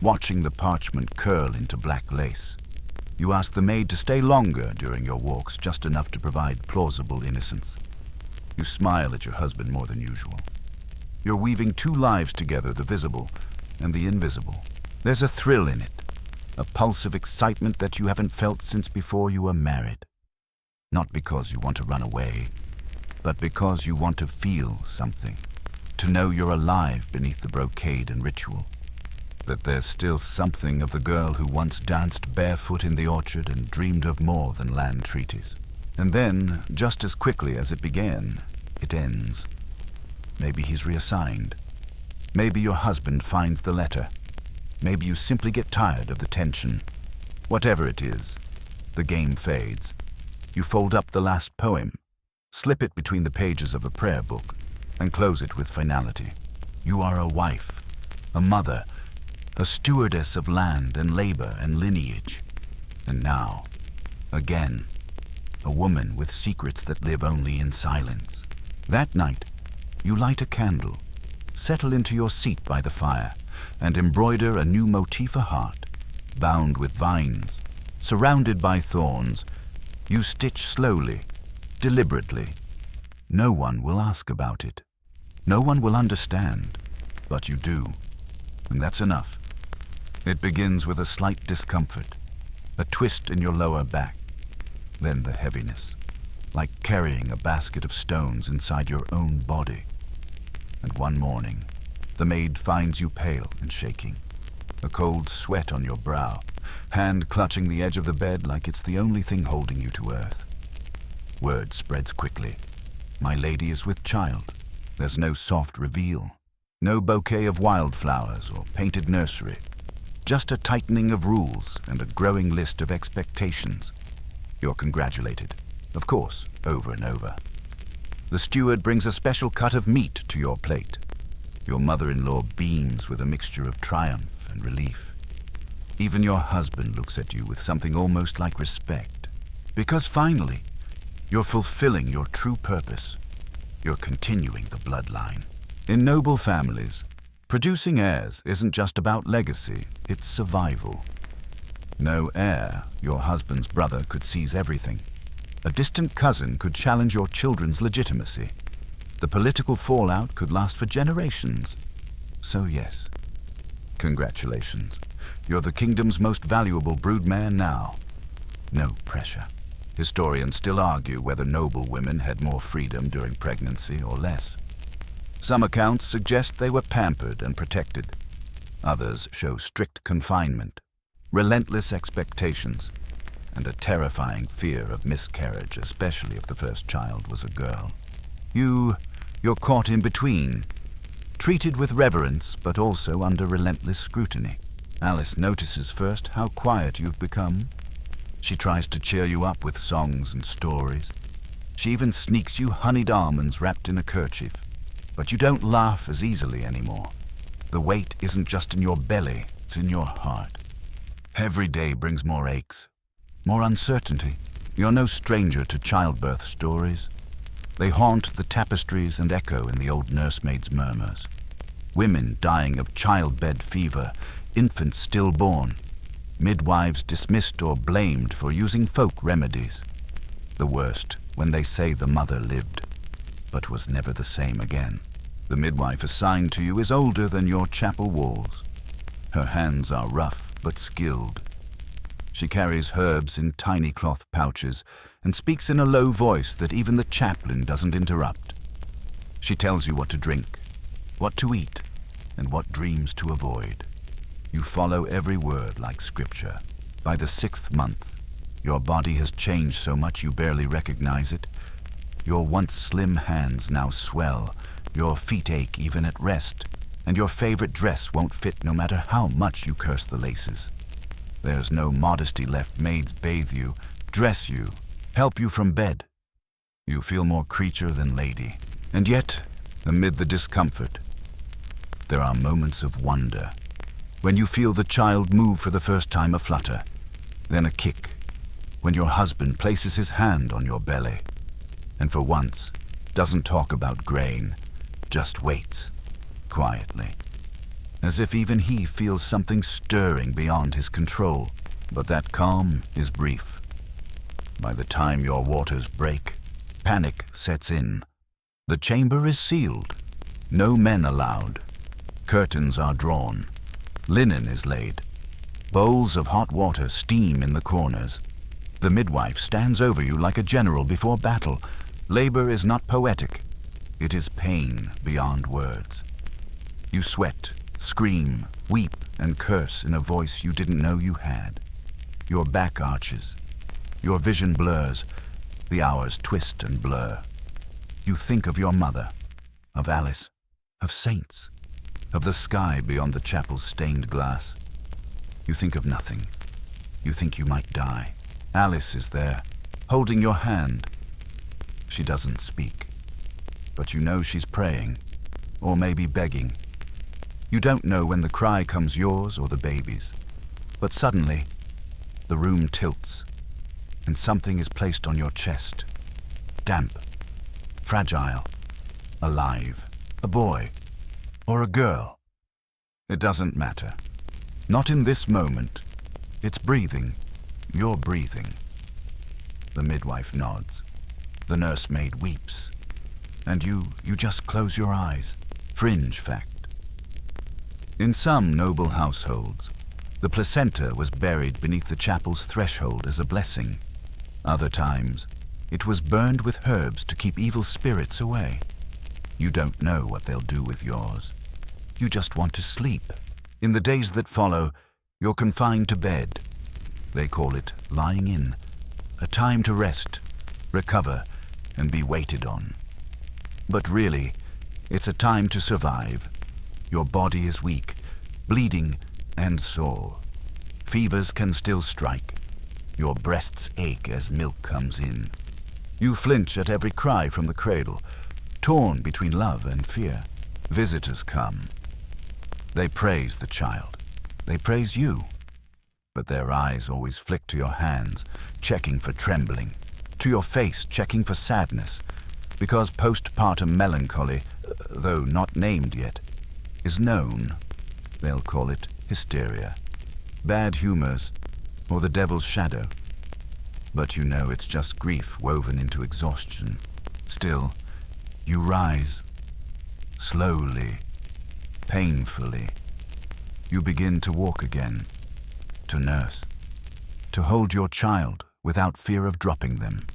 watching the parchment curl into black lace. You ask the maid to stay longer during your walks, just enough to provide plausible innocence. You smile at your husband more than usual. You're weaving 2 lives together, the visible and the invisible. There's a thrill in it, a pulse of excitement that you haven't felt since before you were married. Not because you want to run away, but because you want to feel something, to know you're alive beneath the brocade and ritual, that there's still something of the girl who once danced barefoot in the orchard and dreamed of more than land treaties. And then, just as quickly as it began, it ends. Maybe he's reassigned. Maybe your husband finds the letter. Maybe you simply get tired of the tension. Whatever it is, the game fades. You fold up the last poem, slip it between the pages of a prayer book, and close it with finality. You are a wife, a mother, a stewardess of land and labor and lineage. And now, again, a woman with secrets that live only in silence. That night, you light a candle, settle into your seat by the fire, and embroider a new motif a heart, bound with vines, surrounded by thorns. You stitch slowly, deliberately. No one will ask about it. No one will understand, but you do, and that's enough. It begins with a slight discomfort, a twist in your lower back, then the heaviness, like carrying a basket of stones inside your own body. And one morning, the maid finds you pale and shaking, a cold sweat on your brow, hand clutching the edge of the bed like it's the only thing holding you to earth. Word spreads quickly. My lady is with child. There's no soft reveal, no bouquet of wildflowers or painted nursery, just a tightening of rules and a growing list of expectations. You're congratulated, of course, over and over. The steward brings a special cut of meat to your plate. Your mother-in-law beams with a mixture of triumph and relief. Even your husband looks at you with something almost like respect, because finally, you're fulfilling your true purpose. You're continuing the bloodline. In noble families, producing heirs isn't just about legacy, it's survival. No heir, your husband's brother could seize everything. A distant cousin could challenge your children's legitimacy. The political fallout could last for generations. So yes, congratulations. You're the kingdom's most valuable broodmare now. No pressure. Historians still argue whether noblewomen had more freedom during pregnancy or less. Some accounts suggest they were pampered and protected. Others show strict confinement, relentless expectations, and a terrifying fear of miscarriage, especially if the first child was a girl. You're caught in between, treated with reverence, but also under relentless scrutiny. Alice notices first how quiet you've become. She tries to cheer you up with songs and stories. She even sneaks you honeyed almonds wrapped in a kerchief. But you don't laugh as easily anymore. The weight isn't just in your belly, it's in your heart. Every day brings more aches, more uncertainty. You're no stranger to childbirth stories. They haunt the tapestries and echo in the old nursemaid's murmurs. Women dying of childbed fever, infants stillborn, midwives dismissed or blamed for using folk remedies. The worst, when they say the mother lived, but was never the same again. The midwife assigned to you is older than your chapel walls. Her hands are rough but skilled. She carries herbs in tiny cloth pouches and speaks in a low voice that even the chaplain doesn't interrupt. She tells you what to drink, what to eat, and what dreams to avoid. You follow every word like scripture. By the 6th month, your body has changed so much you barely recognize it. Your once slim hands now swell, your feet ache even at rest, and your favorite dress won't fit no matter how much you curse the laces. There's no modesty left. Maids bathe you, dress you, help you from bed. You feel more creature than lady. And yet, amid the discomfort, there are moments of wonder. When you feel the child move for the first time aflutter, then a kick. When your husband places his hand on your belly, and for once, doesn't talk about grain, just waits, quietly, as if even he feels something stirring beyond his control. But that calm is brief. By the time your waters break, panic sets in. The chamber is sealed. No men allowed. Curtains are drawn. Linen is laid. Bowls of hot water steam in the corners. The midwife stands over you like a general before battle. Labor is not poetic. It is pain beyond words. You sweat, scream, weep, and curse in a voice you didn't know you had. Your back arches. Your vision blurs. The hours twist and blur. You think of your mother, of Alice, of saints, of the sky beyond the chapel's stained glass. You think of nothing. You think you might die. Alice is there, holding your hand. She doesn't speak, but you know she's praying, or maybe begging. You don't know when the cry comes yours or the baby's, but suddenly the room tilts, and something is placed on your chest. Damp, fragile, alive. A boy or a girl. It doesn't matter. Not in this moment. It's breathing. You're breathing. The midwife nods. The nursemaid weeps. And you just close your eyes. Fringe fact. In some noble households, the placenta was buried beneath the chapel's threshold as a blessing. Other times, it was burned with herbs to keep evil spirits away. You don't know what they'll do with yours. You just want to sleep. In the days that follow, you're confined to bed. They call it lying in, a time to rest, recover, and be waited on. But really, it's a time to survive. Your body is weak, bleeding, and sore. Fevers can still strike. Your breasts ache as milk comes in. You flinch at every cry from the cradle, torn between love and fear. Visitors come. They praise the child. They praise you. But their eyes always flick to your hands, checking for trembling, to your face, checking for sadness, because postpartum melancholy, though not named yet, is known. They'll call it hysteria, bad humors, or the devil's shadow. But you know it's just grief woven into exhaustion. Still, you rise, slowly, painfully. You begin to walk again, to nurse, to hold your child without fear of dropping them.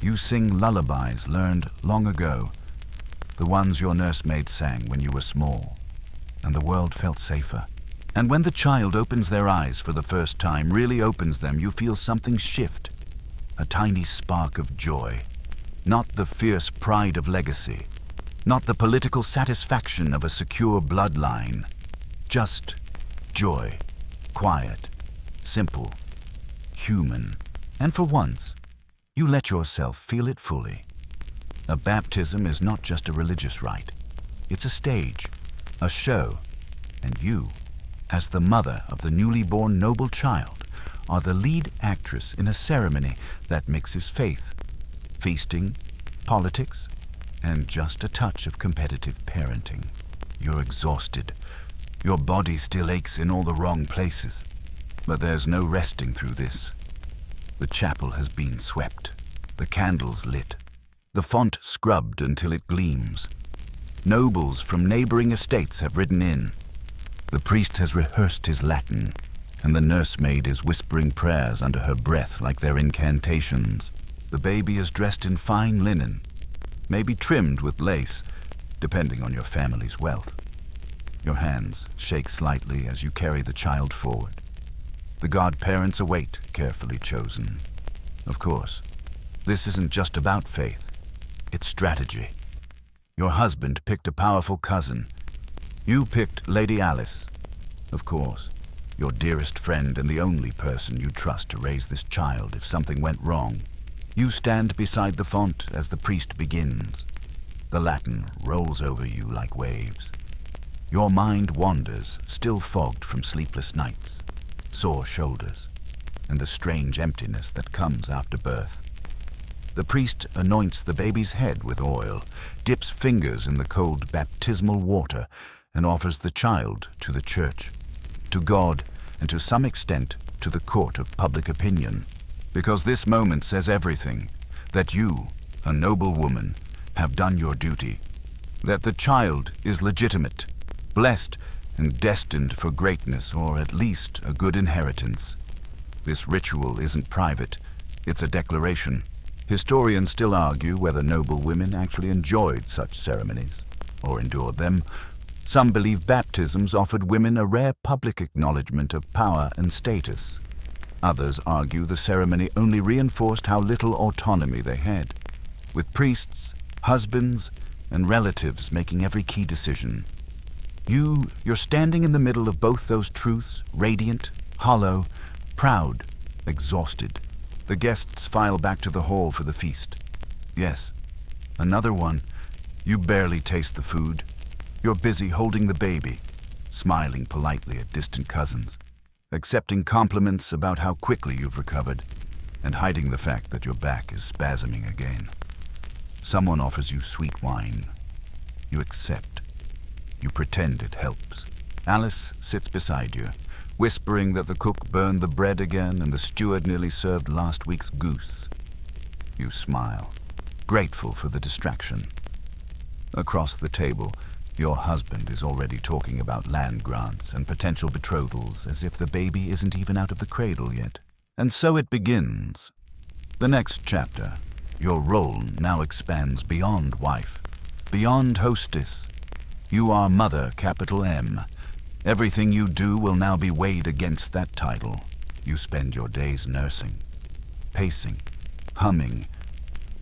You sing lullabies learned long ago, the ones your nursemaid sang when you were small, and the world felt safer. And when the child opens their eyes for the first time, really opens them, you feel something shift, a tiny spark of joy. Not the fierce pride of legacy, not the political satisfaction of a secure bloodline, just joy, quiet, simple, human. And for once, you let yourself feel it fully. A baptism is not just a religious rite. It's a stage, a show, and you, as the mother of the newly born noble child, are the lead actress in a ceremony that mixes faith, feasting, politics, and just a touch of competitive parenting. You're exhausted. Your body still aches in all the wrong places. But there's no resting through this. The chapel has been swept, the candles lit, the font scrubbed until it gleams. Nobles from neighboring estates have ridden in. The priest has rehearsed his Latin, and the nursemaid is whispering prayers under her breath like they're incantations. The baby is dressed in fine linen, maybe trimmed with lace, depending on your family's wealth. Your hands shake slightly as you carry the child forward. The godparents await, carefully chosen. Of course, this isn't just about faith. It's strategy. Your husband picked a powerful cousin. You picked Lady Alice. Of course, your dearest friend and the only person you trust to raise this child if something went wrong. You stand beside the font as the priest begins. The Latin rolls over you like waves. Your mind wanders, still fogged from sleepless nights, sore shoulders, and the strange emptiness that comes after birth. The priest anoints the baby's head with oil, dips fingers in the cold baptismal water, and offers the child to the church, to God, and to some extent to the court of public opinion. Because this moment says everything, that you, a noble woman, have done your duty, that the child is legitimate, blessed, and destined for greatness or at least a good inheritance. This ritual isn't private, it's a declaration. Historians still argue whether noblewomen actually enjoyed such ceremonies or endured them. Some believe baptisms offered women a rare public acknowledgement of power and status. Others argue the ceremony only reinforced how little autonomy they had, with priests, husbands, and relatives making every key decision. You're standing in the middle of both those truths, radiant, hollow, proud, exhausted. The guests file back to the hall for the feast. Yes, another one. You barely taste the food. You're busy holding the baby, smiling politely at distant cousins, accepting compliments about how quickly you've recovered, and hiding the fact that your back is spasming again. Someone offers you sweet wine. You accept. You pretend it helps. Alice sits beside you, whispering that the cook burned the bread again and the steward nearly served last week's goose. You smile, grateful for the distraction. Across the table, your husband is already talking about land grants and potential betrothals as if the baby isn't even out of the cradle yet. And so it begins. The next chapter. Your role now expands beyond wife, beyond hostess. You are mother, capital M. Everything you do will now be weighed against that title. You spend your days nursing, pacing, humming,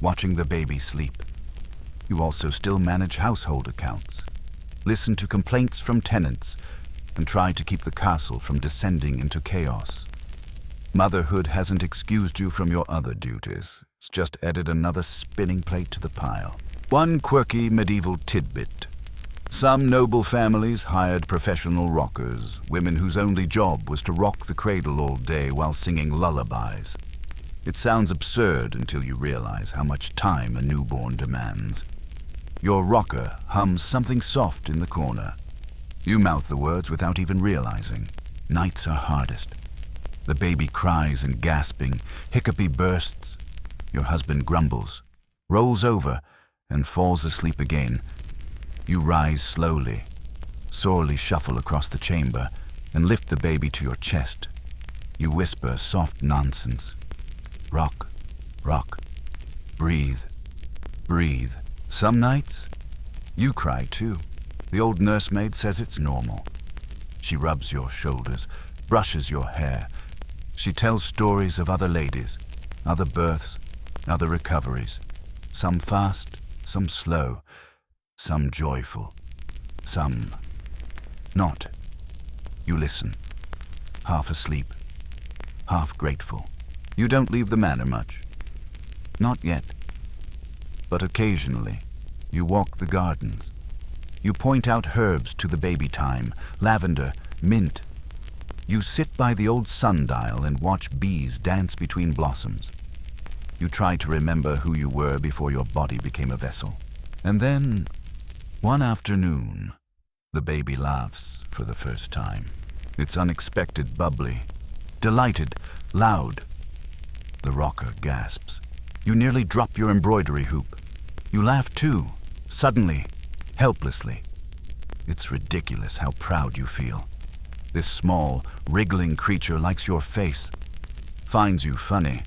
watching the baby sleep. You also still manage household accounts, listen to complaints from tenants, and try to keep the castle from descending into chaos. Motherhood hasn't excused you from your other duties. It's just added another spinning plate to the pile. One quirky medieval tidbit. Some noble families hired professional rockers, women whose only job was to rock the cradle all day while singing lullabies. It sounds absurd until you realize how much time a newborn demands. Your rocker hums something soft in the corner. You mouth the words without even realizing. Nights are hardest. The baby cries in gasping, hiccupy bursts. Your husband grumbles, rolls over, and falls asleep again. You rise slowly, sorely shuffle across the chamber, and lift the baby to your chest. You whisper soft nonsense. Rock, rock, breathe, breathe. Some nights, you cry too. The old nursemaid says it's normal. She rubs your shoulders, brushes your hair. She tells stories of other ladies, other births, other recoveries. Some fast, some slow, some joyful, some not. You listen, half asleep, half grateful. You don't leave the manor much. Not yet. But occasionally, you walk the gardens. You point out herbs to the baby time, lavender, mint. You sit by the old sundial and watch bees dance between blossoms. You try to remember who you were before your body became a vessel. And then, one afternoon, the baby laughs for the first time. It's unexpected, bubbly, delighted, loud. The rocker gasps. You nearly drop your embroidery hoop. You laugh too, suddenly, helplessly. It's ridiculous how proud you feel. This small, wriggling creature likes your face, finds you funny,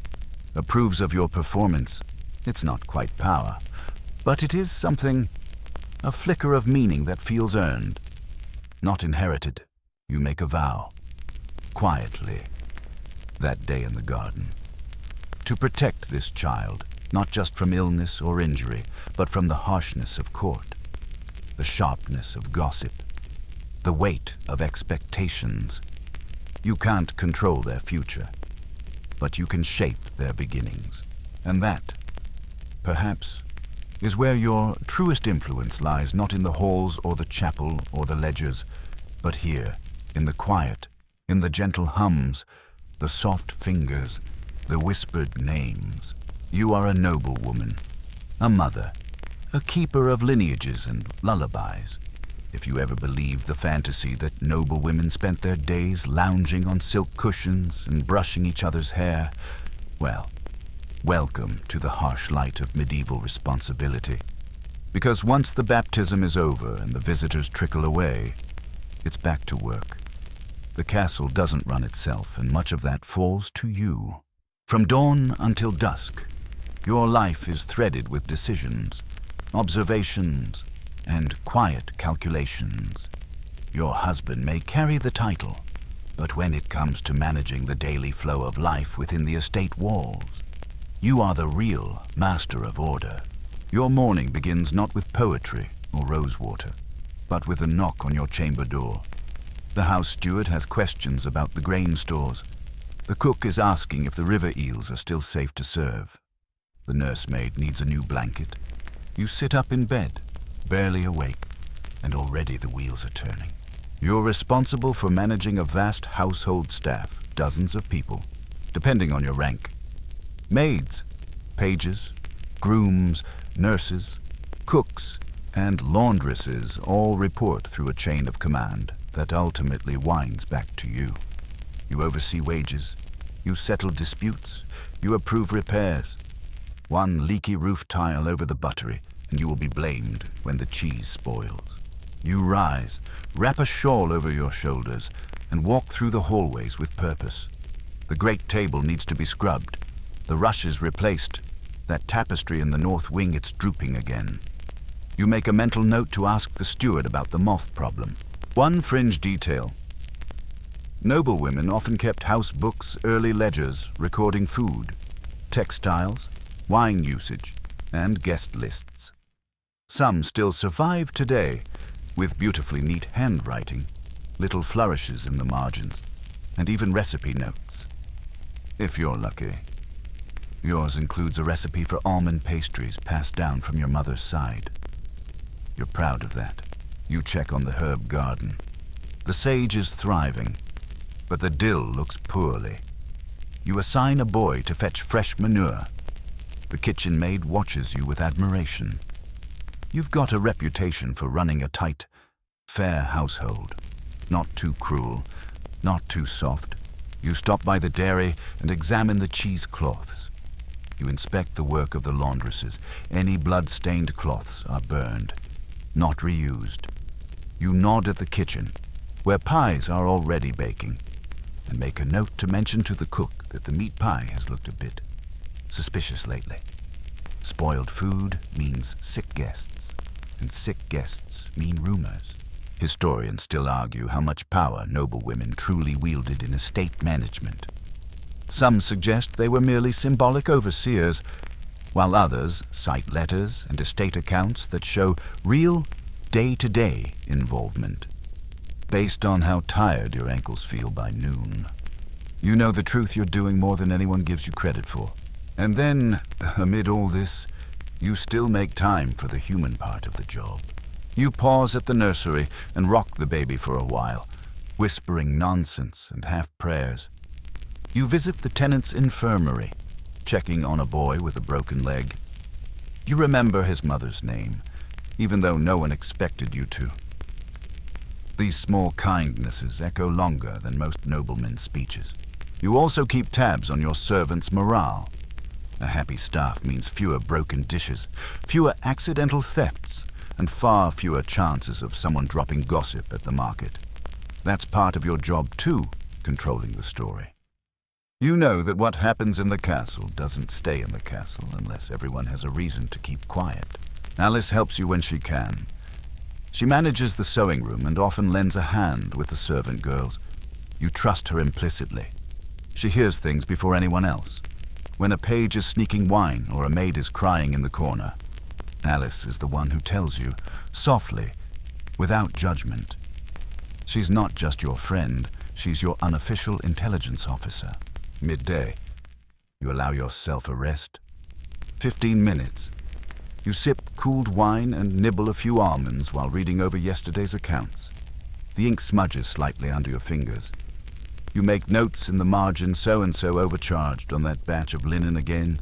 approves of your performance. It's not quite power, but it is something, a flicker of meaning that feels earned, not inherited. You make a vow, quietly, that day in the garden, to protect this child, not just from illness or injury, but from the harshness of court, the sharpness of gossip, the weight of expectations. You can't control their future, but you can shape their beginnings. And that, perhaps, is where your truest influence lies, not in the halls or the chapel or the ledgers, but here, in the quiet, in the gentle hums, the soft fingers, the whispered names. You are a noblewoman, a mother, a keeper of lineages and lullabies. If you ever believed the fantasy that noblewomen spent their days lounging on silk cushions and brushing each other's hair, well, welcome to the harsh light of medieval responsibility. Because once the baptism is over and the visitors trickle away, It's back to work. The castle doesn't run itself, and much of that falls to you. From dawn until dusk, your life is threaded with decisions, observations, and quiet calculations. Your husband may carry the title, but when it comes to managing the daily flow of life within the estate walls, you are the real master of order. Your morning begins not with poetry or rosewater, but with a knock on your chamber door. The house steward has questions about the grain stores. The cook is asking if the river eels are still safe to serve. The nursemaid needs a new blanket. You sit up in bed, barely awake, and already the wheels are turning. You're responsible for managing a vast household staff, dozens of people, depending on your rank. Maids, pages, grooms, nurses, cooks, and laundresses all report through a chain of command that ultimately winds back to you. You oversee wages, you settle disputes, you approve repairs. One leaky roof tile over the buttery, and you will be blamed when the cheese spoils. You rise, wrap a shawl over your shoulders, and walk through the hallways with purpose. The great table needs to be scrubbed, the rushes replaced. That tapestry in the north wing, it's drooping again. You make a mental note to ask the steward about the moth problem. One fringe detail. Noblewomen often kept house books, early ledgers, recording food, textiles, wine usage, and guest lists. Some still survive today, with beautifully neat handwriting, little flourishes in the margins, and even recipe notes. If you're lucky. Yours includes a recipe for almond pastries passed down from your mother's side. You're proud of that. You check on the herb garden. The sage is thriving, but the dill looks poorly. You assign a boy to fetch fresh manure. The kitchen maid watches you with admiration. You've got a reputation for running a tight, fair household. Not too cruel, not too soft. You stop by the dairy and examine the cheesecloths. You inspect the work of the laundresses. Any blood-stained cloths are burned, not reused. You nod at the kitchen, where pies are already baking, and make a note to mention to the cook that the meat pie has looked a bit suspicious lately. Spoiled food means sick guests, and sick guests mean rumors. Historians still argue how much power noblewomen truly wielded in estate management. Some suggest they were merely symbolic overseers, while others cite letters and estate accounts that show real day-to-day involvement, based on how tired your ankles feel by noon. You know the truth you're doing more than anyone gives you credit for. And then, amid all this, you still make time for the human part of the job. You pause at the nursery and rock the baby for a while, whispering nonsense and half-prayers. You visit the tenant's infirmary, checking on a boy with a broken leg. You remember his mother's name, even though no one expected you to. These small kindnesses echo longer than most noblemen's speeches. You also keep tabs on your servants' morale. A happy staff means fewer broken dishes, fewer accidental thefts, and far fewer chances of someone dropping gossip at the market. That's part of your job too, controlling the story. You know that what happens in the castle doesn't stay in the castle unless everyone has a reason to keep quiet. Alice helps you when she can. She manages the sewing room and often lends a hand with the servant girls. You trust her implicitly. She hears things before anyone else. When a page is sneaking wine or a maid is crying in the corner, Alice is the one who tells you, softly, without judgment. She's not just your friend, she's your unofficial intelligence officer. Midday, you allow yourself a rest. 15 minutes. You sip cooled wine and nibble a few almonds while reading over yesterday's accounts. The ink smudges slightly under your fingers. You make notes in the margin, so-and-so overcharged on that batch of linen again.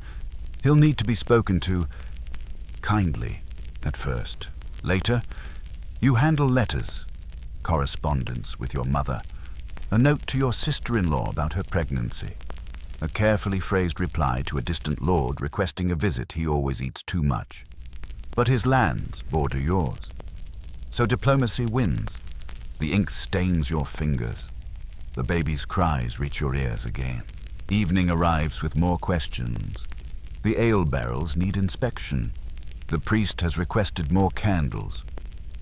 He'll need to be spoken to kindly at first. Later, you handle letters, correspondence with your mother, a note to your sister-in-law about her pregnancy, a carefully phrased reply to a distant lord requesting a visit he always eats too much. But his lands border yours, so diplomacy wins. The ink stains your fingers. The baby's cries reach your ears again. Evening arrives with more questions. The ale barrels need inspection. The priest has requested more candles.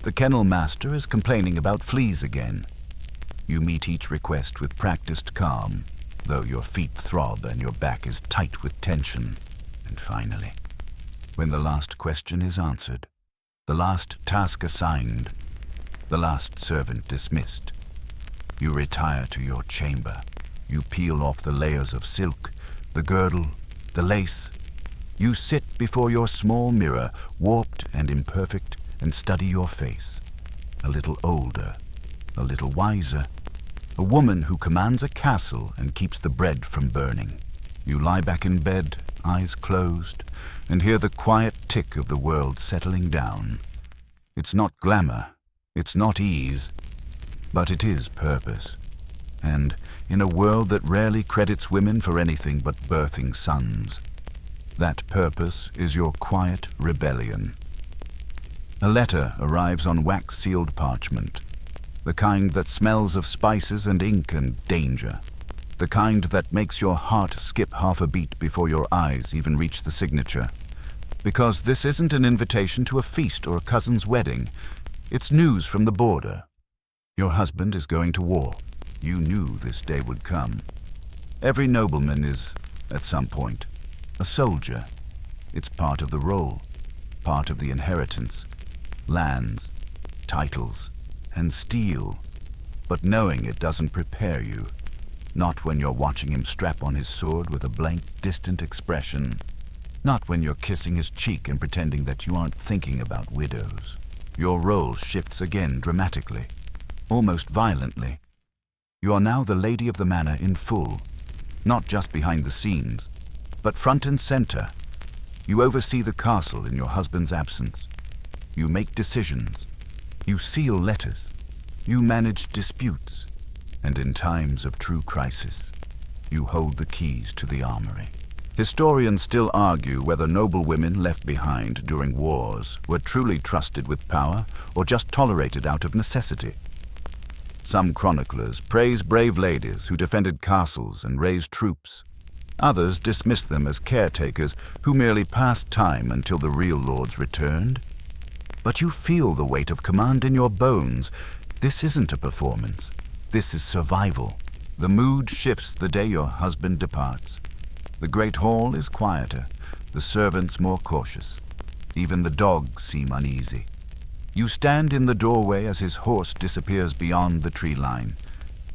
The kennel master is complaining about fleas again. You meet each request with practiced calm, though your feet throb and your back is tight with tension. And finally, when the last question is answered, the last task assigned, the last servant dismissed, you retire to your chamber. You peel off the layers of silk, the girdle, the lace. You sit before your small mirror, warped and imperfect, and study your face. A little older, a little wiser. A woman who commands a castle and keeps the bread from burning. You lie back in bed, eyes closed, and hear the quiet tick of the world settling down. It's not glamour, it's not ease, but it is purpose. And in a world that rarely credits women for anything but birthing sons, that purpose is your quiet rebellion. A letter arrives on wax-sealed parchment, the kind that smells of spices and ink and danger, the kind that makes your heart skip half a beat before your eyes even reach the signature. Because this isn't an invitation to a feast or a cousin's wedding, it's news from the border. Your husband is going to war. You knew this day would come. Every nobleman is, at some point, a soldier. It's part of the role, part of the inheritance. Lands, titles, and steel. But knowing it doesn't prepare you. Not when you're watching him strap on his sword with a blank, distant expression. Not when you're kissing his cheek and pretending that you aren't thinking about widows. Your role shifts again dramatically, almost violently. You are now the lady of the manor in full, not just behind the scenes, but front and center. You oversee the castle in your husband's absence. You make decisions. You seal letters. You manage disputes. And in times of true crisis, you hold the keys to the armory. Historians still argue whether noblewomen left behind during wars were truly trusted with power or just tolerated out of necessity. Some chroniclers praise brave ladies who defended castles and raised troops. Others dismiss them as caretakers who merely passed time until the real lords returned. But you feel the weight of command in your bones. This isn't a performance. This is survival. The mood shifts the day your husband departs. The great hall is quieter, the servants more cautious. Even the dogs seem uneasy. You stand in the doorway as his horse disappears beyond the tree line,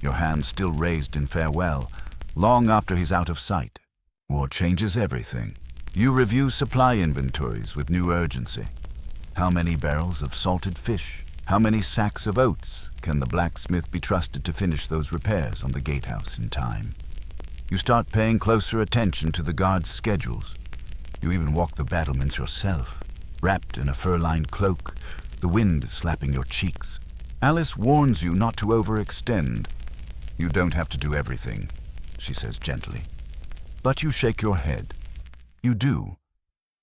your hand still raised in farewell, long after he's out of sight. War changes everything. You review supply inventories with new urgency. How many barrels of salted fish? How many sacks of oats can the blacksmith be trusted to finish those repairs on the gatehouse in time? You start paying closer attention to the guards' schedules. You even walk the battlements yourself, wrapped in a fur-lined cloak, the wind slapping your cheeks. Alice warns you not to overextend. You don't have to do everything, she says gently. But you shake your head. You do.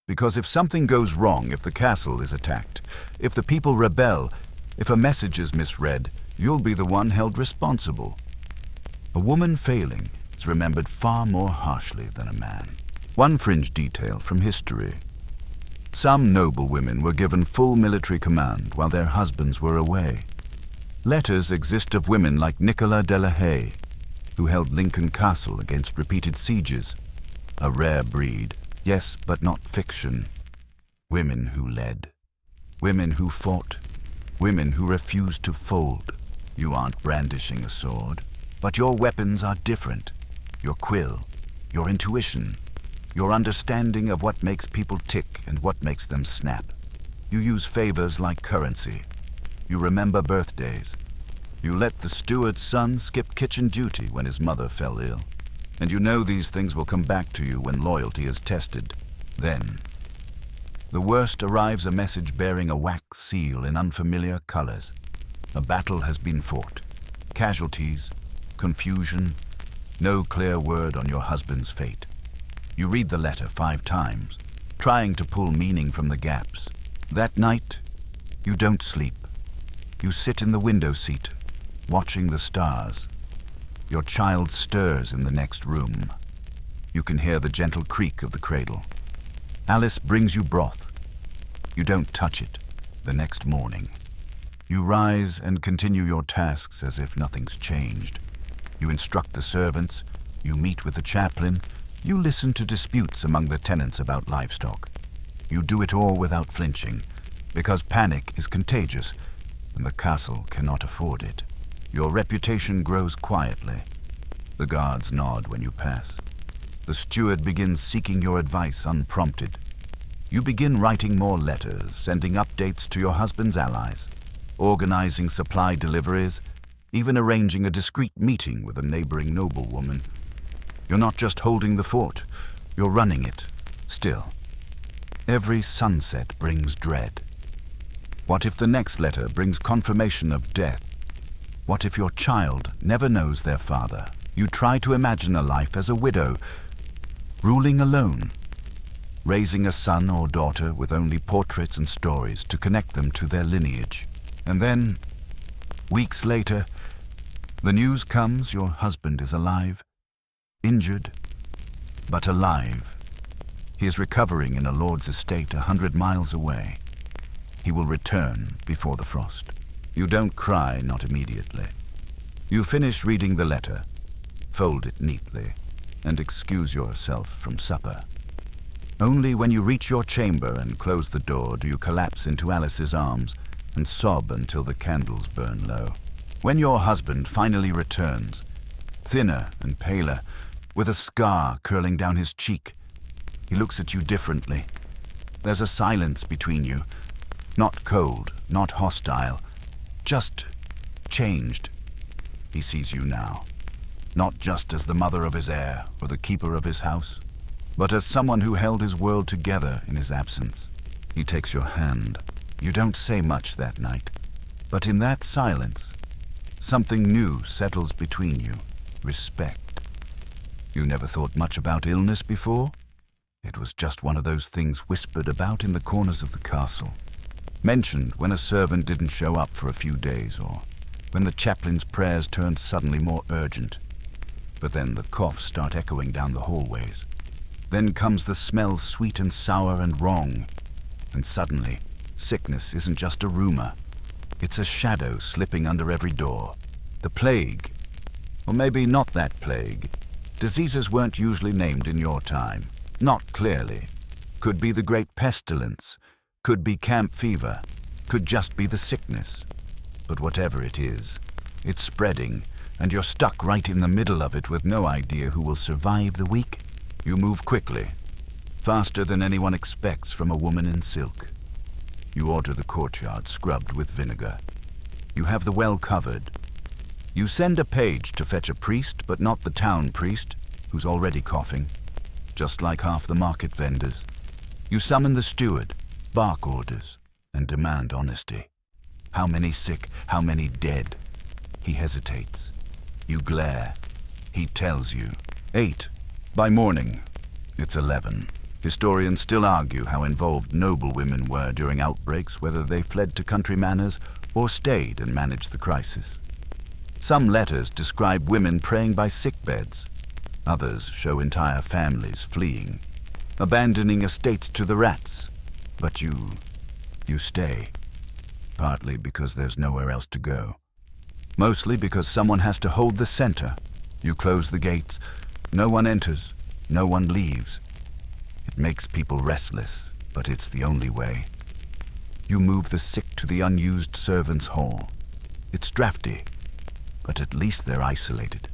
Because if something goes wrong, if the castle is attacked, if the people rebel, if a message is misread, you'll be the one held responsible. A woman failing is remembered far more harshly than a man. One fringe detail from history. Some noblewomen were given full military command while their husbands were away. Letters exist of women like Nicola de la Haye, who held Lincoln Castle against repeated sieges. A rare breed, yes, but not fiction. Women who led. Women who fought. Women who refused to fold. You aren't brandishing a sword, but your weapons are different. Your quill, your intuition, your understanding of what makes people tick and what makes them snap. You use favors like currency. You remember birthdays. You let the steward's son skip kitchen duty when his mother fell ill. And you know these things will come back to you when loyalty is tested. Then, the worst arrives, a message bearing a wax seal in unfamiliar colors. A battle has been fought. Casualties, confusion, no clear word on your husband's fate. You read the letter 5 times, trying to pull meaning from the gaps. That night, you don't sleep. You sit in the window seat, watching the stars. Your child stirs in the next room. You can hear the gentle creak of the cradle. Alice brings you broth. You don't touch it. The next morning, you rise and continue your tasks as if nothing's changed. You instruct the servants. You meet with the chaplain. You listen to disputes among the tenants about livestock. You do it all without flinching, because panic is contagious, and the castle cannot afford it. Your reputation grows quietly. The guards nod when you pass. The steward begins seeking your advice unprompted. You begin writing more letters, sending updates to your husband's allies, organizing supply deliveries, even arranging a discreet meeting with a neighboring noblewoman. You're not just holding the fort, you're running it, still. Every sunset brings dread. What if the next letter brings confirmation of death? What if your child never knows their father? You try to imagine a life as a widow, ruling alone, raising a son or daughter with only portraits and stories to connect them to their lineage. And then, weeks later, the news comes your husband is alive, injured, but alive. He is recovering in a lord's estate 100 miles away. He will return before the frost. You don't cry, not immediately. You finish reading the letter, fold it neatly, and excuse yourself from supper. Only when you reach your chamber and close the door do you collapse into Alice's arms and sob until the candles burn low. When your husband finally returns, thinner and paler, with a scar curling down his cheek, he looks at you differently. There's a silence between you, not cold, not hostile, just changed. He sees you now, not just as the mother of his heir or the keeper of his house, but as someone who held his world together in his absence. He takes your hand. You don't say much that night, but in that silence, something new settles between you, respect. You never thought much about illness before? It was just one of those things whispered about in the corners of the castle, mentioned when a servant didn't show up for a few days or when the chaplain's prayers turned suddenly more urgent. But then the coughs start echoing down the hallways. Then comes the smell sweet and sour and wrong. And suddenly, sickness isn't just a rumor. It's a shadow slipping under every door. The plague. Or maybe not that plague. Diseases weren't usually named in your time. Not clearly. Could be the great pestilence. Could be camp fever. Could just be the sickness. But whatever it is, it's spreading, and you're stuck right in the middle of it with no idea who will survive the week. You move quickly, faster than anyone expects from a woman in silk. You order the courtyard scrubbed with vinegar. You have the well covered. You send a page to fetch a priest, but not the town priest, who's already coughing, just like half the market vendors. You summon the steward, bark orders, and demand honesty. How many sick, how many dead? He hesitates. You glare. He tells you. 8. By morning, it's 11. Historians still argue how involved noblewomen were during outbreaks, whether they fled to country manors or stayed and managed the crisis. Some letters describe women praying by sickbeds. Others show entire families fleeing, abandoning estates to the rats. But you stay, partly because there's nowhere else to go. Mostly because someone has to hold the center. You close the gates. No one enters. No one leaves. It makes people restless, but it's the only way. You move the sick to the unused servants' hall. It's drafty, but at least they're isolated.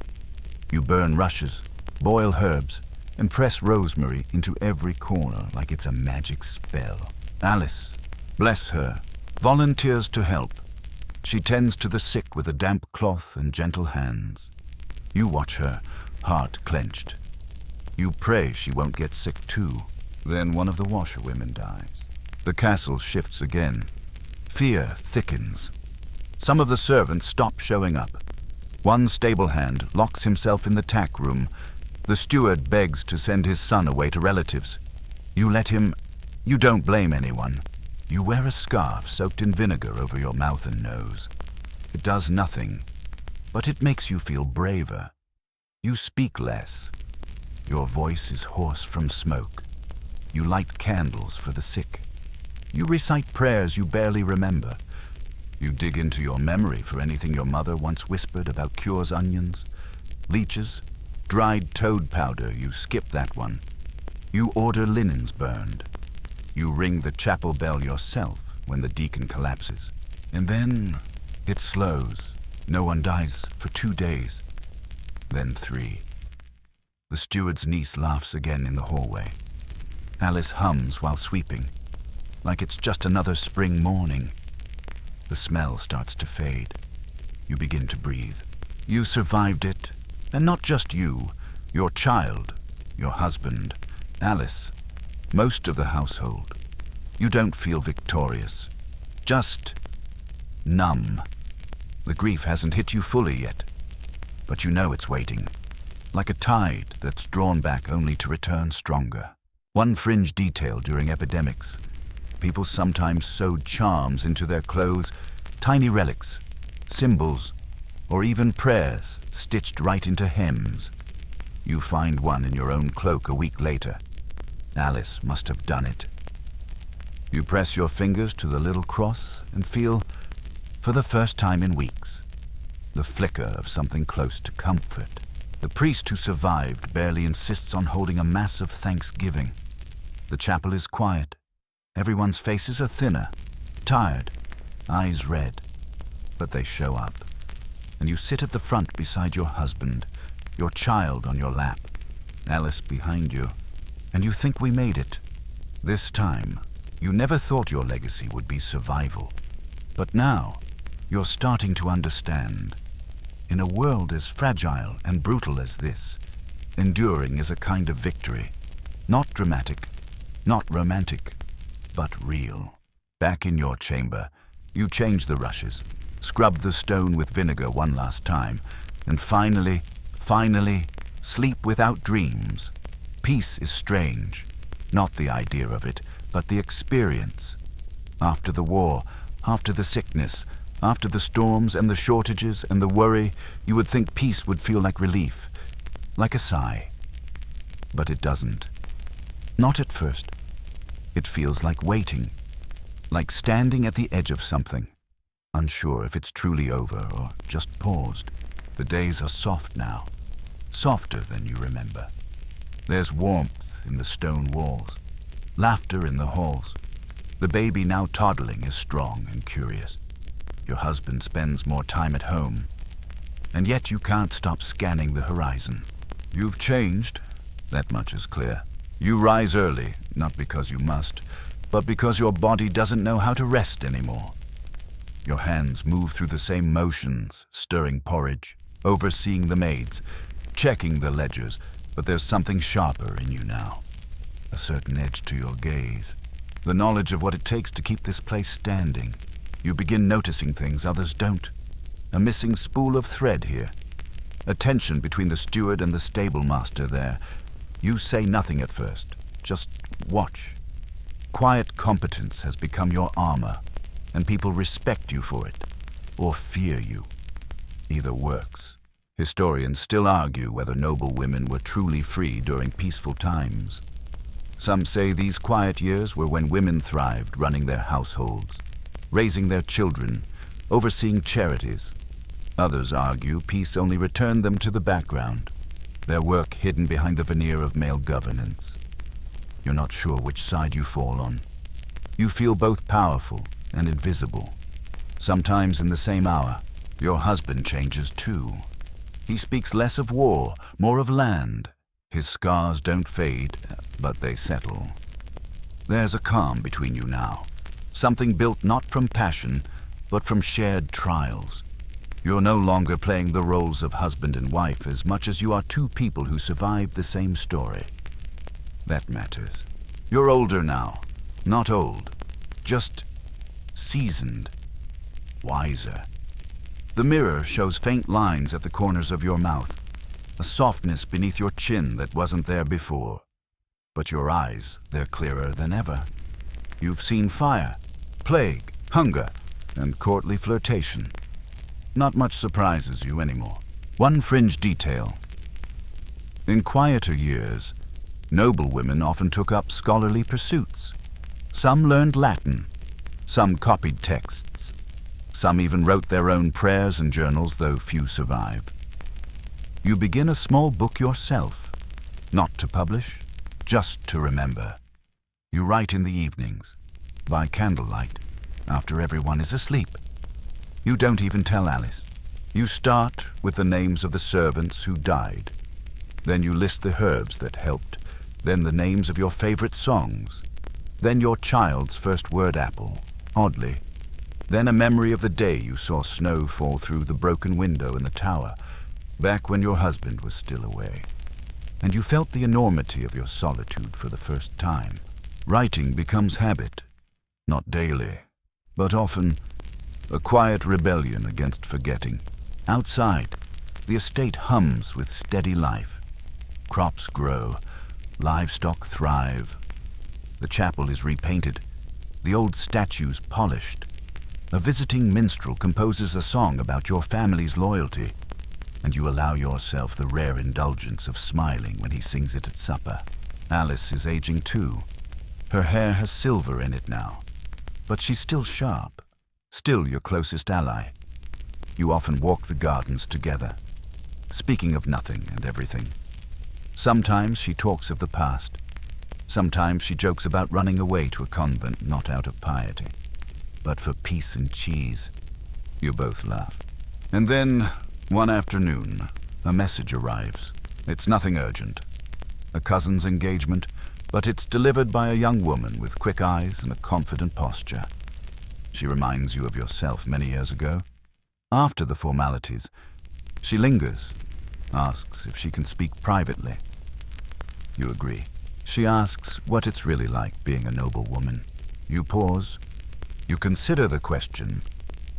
You burn rushes, boil herbs, and press rosemary into every corner like it's a magic spell. Alice, bless her, volunteers to help. She tends to the sick with a damp cloth and gentle hands. You watch her, heart clenched. You pray she won't get sick too. Then one of the washerwomen dies. The castle shifts again. Fear thickens. Some of the servants stop showing up. One stable hand locks himself in the tack room. The steward begs to send his son away to relatives. You let him. You don't blame anyone. You wear a scarf soaked in vinegar over your mouth and nose. It does nothing. but it makes you feel braver. You speak less. Your voice is hoarse from smoke. You light candles for the sick. You recite prayers you barely remember. You dig into your memory for anything your mother once whispered about cures onions, leeches, dried toad powder. You skip that one. You order linens burned. You ring the chapel bell yourself when the deacon collapses. And then it slows. No one dies for 2 days. Then 3. The steward's niece laughs again in the hallway. Alice hums while sweeping, like it's just another spring morning. The smell starts to fade. You begin to breathe. You survived it, and not just you, your child, your husband, Alice, most of the household. You don't feel victorious, just numb. The grief hasn't hit you fully yet, but you know it's waiting, like a tide that's drawn back only to return stronger. One fringe detail during epidemics: people sometimes sewed charms into their clothes, tiny relics, symbols, or even prayers stitched right into hems. You find one in your own cloak a week later. Alice must have done it. You press your fingers to the little cross and feel, for the first time in weeks, the flicker of something close to comfort. The priest who survived barely insists on holding a mass of thanksgiving. The chapel is quiet. Everyone's faces are thinner, tired, eyes red. But they show up. And you sit at the front beside your husband, your child on your lap, Alice behind you, and you think we made it. This time, you never thought your legacy would be survival. But now, you're starting to understand. In a world as fragile and brutal as this, enduring is a kind of victory. Not dramatic, not romantic, but real. Back in your chamber, you change the rushes, scrub the stone with vinegar one last time, and finally, sleep without dreams. Peace is strange. Not the idea of it, but the experience. After the war, after the sickness, after the storms and the shortages and the worry, you would think peace would feel like relief, like a sigh. But it doesn't. Not at first. It feels like waiting, like standing at the edge of something, unsure if it's truly over or just paused. The days are soft now, softer than you remember. There's warmth in the stone walls, laughter in the halls. The baby, now toddling, is strong and curious. Your husband spends more time at home, and yet you can't stop scanning the horizon. You've changed, that much is clear. You rise early, not because you must, but because your body doesn't know how to rest anymore. Your hands move through the same motions, stirring porridge, overseeing the maids, checking the ledgers, but there's something sharper in you now. A certain edge to your gaze. The knowledge of what it takes to keep this place standing. You begin noticing things others don't. A missing spool of thread here. A tension between the steward and the stable master there. You say nothing at first, just watch. Quiet competence has become your armor, and people respect you for it, or fear you. Either works. Historians still argue whether noblewomen were truly free during peaceful times. Some say these quiet years were when women thrived running their households, raising their children, overseeing charities. Others argue peace only returned them to the background, their work hidden behind the veneer of male governance. You're not sure which side you fall on. You feel both powerful and invisible. Sometimes in the same hour, your husband changes too. He speaks less of war, more of land. His scars don't fade, but they settle. There's a calm between you now, something built not from passion, but from shared trials. You're no longer playing the roles of husband and wife as much as you are two people who survived the same story. That matters. You're older now, not old, just seasoned, wiser. The mirror shows faint lines at the corners of your mouth, a softness beneath your chin that wasn't there before. But your eyes, they're clearer than ever. You've seen fire, plague, hunger, and courtly flirtation. Not much surprises you anymore. One fringe detail. In quieter years, noblewomen often took up scholarly pursuits. Some learned Latin, some copied texts, some even wrote their own prayers and journals, though few survive. You begin a small book yourself, not to publish, just to remember. You write in the evenings, by candlelight, after everyone is asleep. You don't even tell Alice. You start with the names of the servants who died. Then you list the herbs that helped, then the names of your favorite songs, then your child's first word apple, oddly, then a memory of the day you saw snow fall through the broken window in the tower, back when your husband was still away, and you felt the enormity of your solitude for the first time. Writing becomes habit, not daily, but often a quiet rebellion against forgetting. Outside, the estate hums with steady life. Crops grow, livestock thrive. The chapel is repainted, the old statues polished. A visiting minstrel composes a song about your family's loyalty, and you allow yourself the rare indulgence of smiling when he sings it at supper. Alice is aging too. Her hair has silver in it now, but she's still sharp, still your closest ally. You often walk the gardens together, speaking of nothing and everything. Sometimes she talks of the past. Sometimes she jokes about running away to a convent not out of piety, but for peace and cheese. You both laugh. And then, one afternoon, a message arrives. It's nothing urgent. A cousin's engagement, but it's delivered by a young woman with quick eyes and a confident posture. She reminds you of yourself many years ago. After the formalities, she lingers, asks if she can speak privately. You agree. She asks what it's really like being a noblewoman. You pause. You consider the question.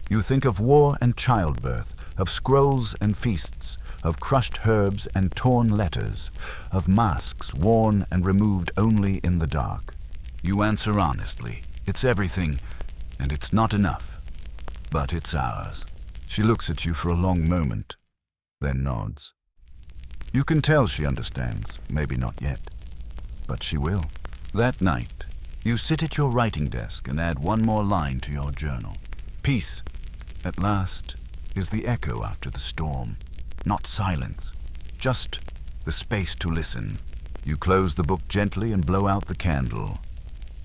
You think of war and childbirth, of scrolls and feasts, of crushed herbs and torn letters, of masks worn and removed only in the dark. You answer honestly. It's everything, and it's not enough. But it's ours. She looks at you for a long moment, then nods. You can tell she understands, maybe not yet, but she will. That night, you sit at your writing desk and add one more line to your journal. Peace, at last, is the echo after the storm. Not silence, just the space to listen. You close the book gently and blow out the candle.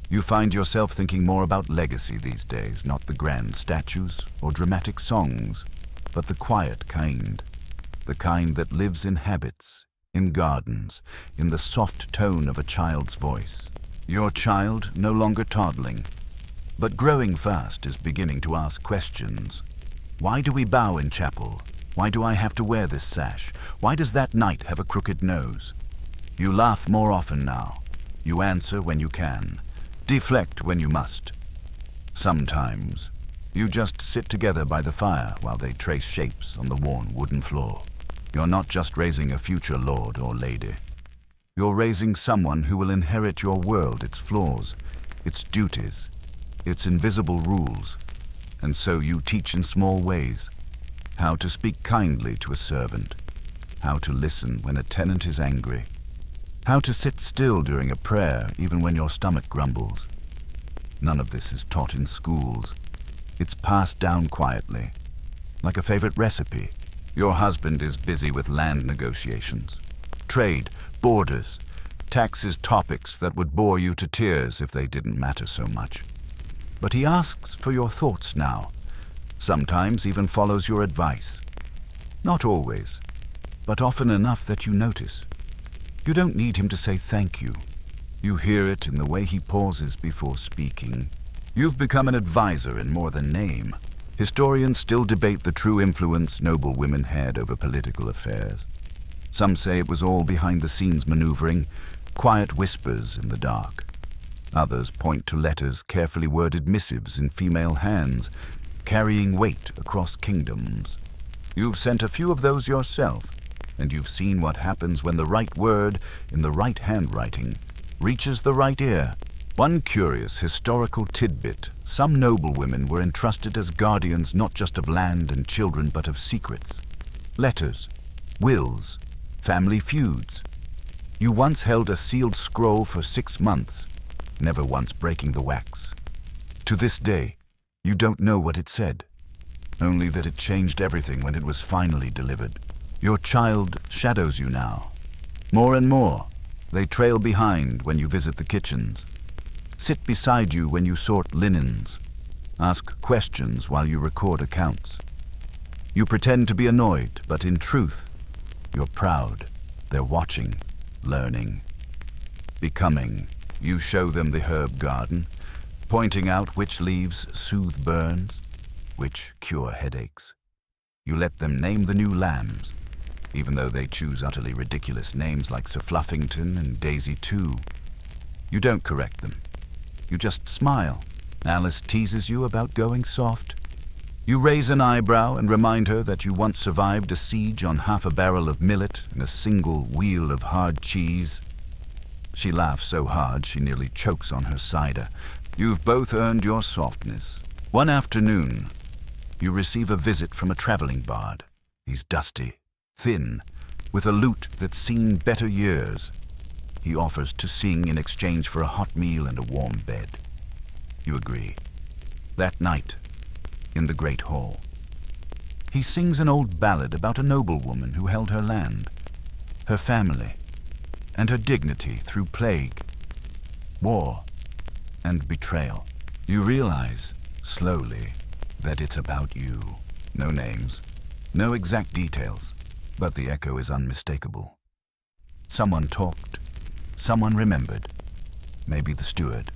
You find yourself thinking more about legacy these days, not the grand statues or dramatic songs, but the quiet kind. The kind that lives in habits, in gardens, in the soft tone of a child's voice. Your child no longer toddling, but growing fast is beginning to ask questions. Why do we bow in chapel? Why do I have to wear this sash? Why does that knight have a crooked nose? You laugh more often now. You answer when you can. Deflect when you must. Sometimes, you just sit together by the fire while they trace shapes on the worn wooden floor. You're not just raising a future lord or lady. You're raising someone who will inherit your world, its flaws, its duties, its invisible rules. And so you teach in small ways. How to speak kindly to a servant. How to listen when a tenant is angry. How to sit still during a prayer even when your stomach grumbles. None of this is taught in schools. It's passed down quietly, like a favorite recipe. Your husband is busy with land negotiations, trade, borders, taxes, topics that would bore you to tears if they didn't matter so much. But he asks for your thoughts now, sometimes even follows your advice. Not always, but often enough that you notice. You don't need him to say thank you. You hear it in the way he pauses before speaking. You've become an advisor in more than name. Historians still debate the true influence noblewomen had over political affairs. Some say it was all behind-the-scenes maneuvering, quiet whispers in the dark. Others point to letters, carefully worded missives in female hands, carrying weight across kingdoms. You've sent a few of those yourself, and you've seen what happens when the right word, in the right handwriting, reaches the right ear. One curious historical tidbit: some noblewomen were entrusted as guardians not just of land and children, but of secrets. Letters, wills, family feuds. You once held a sealed scroll for 6 months, never once breaking the wax. To this day, you don't know what it said, only that it changed everything when it was finally delivered. Your child shadows you now. More and more, they trail behind when you visit the kitchens, sit beside you when you sort linens, ask questions while you record accounts. You pretend to be annoyed, but in truth, you're proud. They're watching, learning, becoming. You show them the herb garden, pointing out which leaves soothe burns, which cure headaches. You let them name the new lambs, even though they choose utterly ridiculous names like Sir Fluffington and Daisy too. You don't correct them. You just smile. Alice teases you about going soft. You raise an eyebrow and remind her that you once survived a siege on half a barrel of millet and a single wheel of hard cheese. She laughs so hard she nearly chokes on her cider. You've both earned your softness. One afternoon, you receive a visit from a traveling bard. He's dusty, thin, with a lute that's seen better years. He offers to sing in exchange for a hot meal and a warm bed. You agree. That night, in the great hall, he sings an old ballad about a noblewoman who held her land, her family, and her dignity through plague, war, and betrayal. You realize, slowly, that it's about you. No names, no exact details, but the echo is unmistakable. Someone talked, someone remembered. Maybe the steward,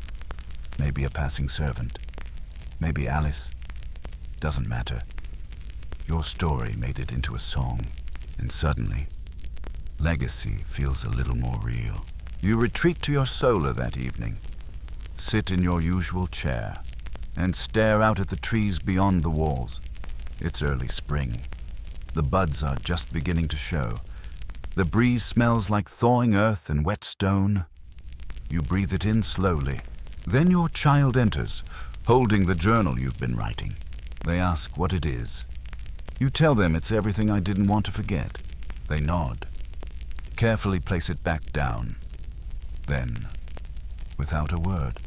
maybe a passing servant, maybe Alice. Doesn't matter. Your story made it into a song, and suddenly, legacy feels a little more real. You retreat to your solar that evening, sit in your usual chair, and stare out at the trees beyond the walls. It's early spring. The buds are just beginning to show. The breeze smells like thawing earth and wet stone. You breathe it in slowly. Then your child enters, holding the journal you've been writing. They ask what it is. You tell them it's everything I didn't want to forget. They nod, carefully place it back down. Then, without a word,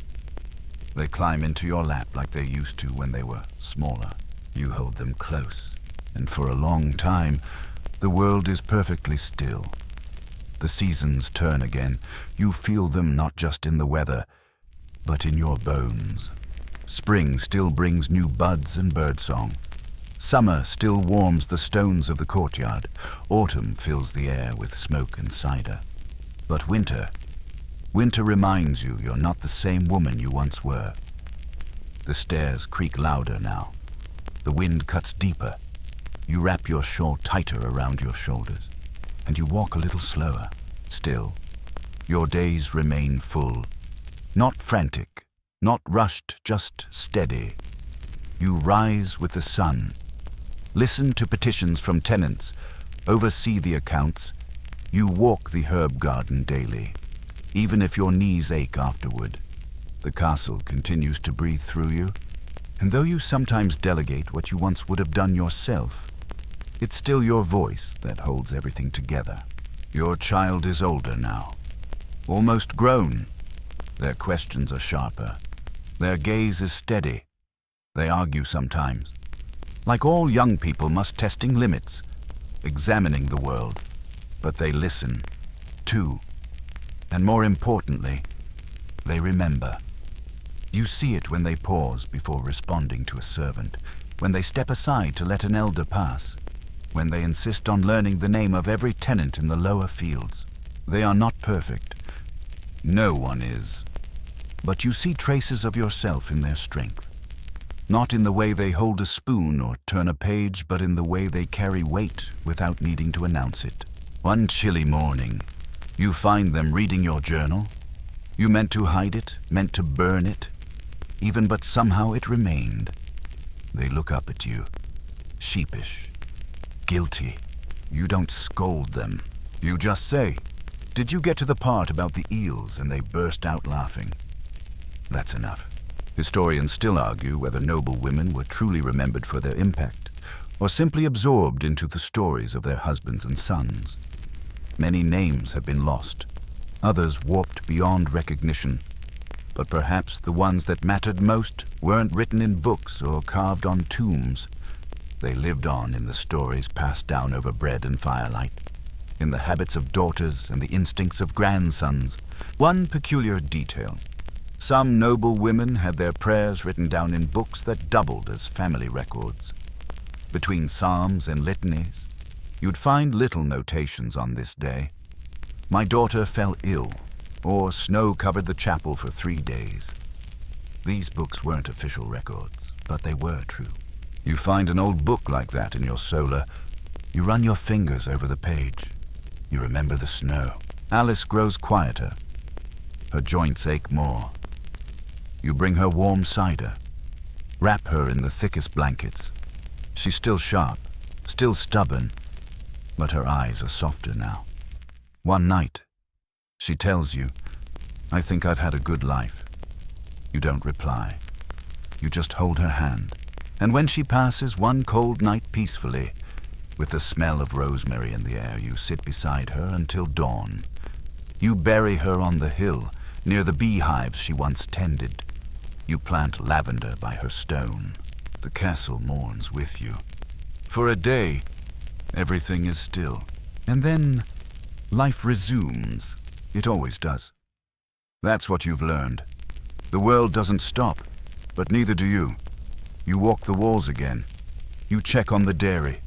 they climb into your lap like they used to when they were smaller. You hold them close, and for a long time, the world is perfectly still. The seasons turn again. You feel them not just in the weather, but in your bones. Spring still brings new buds and birdsong. Summer still warms the stones of the courtyard. Autumn fills the air with smoke and cider. But winter reminds you you're not the same woman you once were. The stairs creak louder now. The wind cuts deeper. You wrap your shawl tighter around your shoulders, and you walk a little slower. Still, your days remain full. Not frantic, not rushed, just steady. You rise with the sun, listen to petitions from tenants, oversee the accounts. You walk the herb garden daily, even if your knees ache afterward. The castle continues to breathe through you, and though you sometimes delegate what you once would have done yourself, it's still your voice that holds everything together. Your child is older now, almost grown. Their questions are sharper. Their gaze is steady. They argue sometimes. Like all young people must testing limits, examining the world. But they listen, too. And more importantly, they remember. You see it when they pause before responding to a servant, when they step aside to let an elder pass, when they insist on learning the name of every tenant in the lower fields. They are not perfect. No one is. But you see traces of yourself in their strength. Not in the way they hold a spoon or turn a page, but in the way they carry weight without needing to announce it. One chilly morning, you find them reading your journal. You meant to hide it, meant to burn it, even, but somehow it remained. They look up at you, sheepish, guilty. You don't scold them. You just say, "Did you get to the part about the eels?" And they burst out laughing. That's enough. Historians still argue whether noblewomen were truly remembered for their impact, or simply absorbed into the stories of their husbands and sons. Many names have been lost, others warped beyond recognition, but perhaps the ones that mattered most weren't written in books or carved on tombs. They lived on in the stories passed down over bread and firelight, in the habits of daughters and the instincts of grandsons. One peculiar detail: some noble women had their prayers written down in books that doubled as family records. Between psalms and litanies, you'd find little notations on this day. My daughter fell ill, or snow covered the chapel for 3 days. These books weren't official records, but they were true. You find an old book like that in your solar. You run your fingers over the page. You remember the snow. Alice grows quieter. Her joints ache more. You bring her warm cider. Wrap her in the thickest blankets. She's still sharp, still stubborn, but her eyes are softer now. One night, she tells you, "I think I've had a good life." You don't reply. You just hold her hand. And when she passes one cold night peacefully, with the smell of rosemary in the air, you sit beside her until dawn. You bury her on the hill, near the beehives she once tended. You plant lavender by her stone. The castle mourns with you. For a day, everything is still. And then, life resumes. It always does. That's what you've learned. The world doesn't stop, but neither do you. You walk the walls again. You check on the dairy.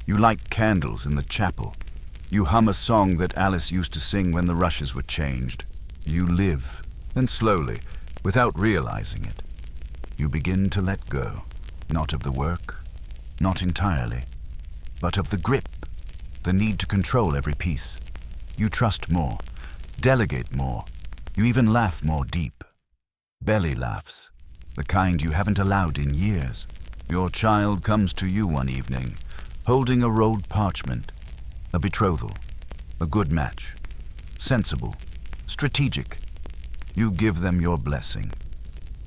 You light candles in the chapel. You hum a song that Alice used to sing when the rushes were changed. You live, and slowly, without realizing it, you begin to let go, not of the work, not entirely, but of the grip, the need to control every piece. You trust more, delegate more, you even laugh more deep. Belly laughs, the kind you haven't allowed in years. Your child comes to you one evening, holding a rolled parchment, a betrothal, a good match, sensible, strategic. You give them your blessing.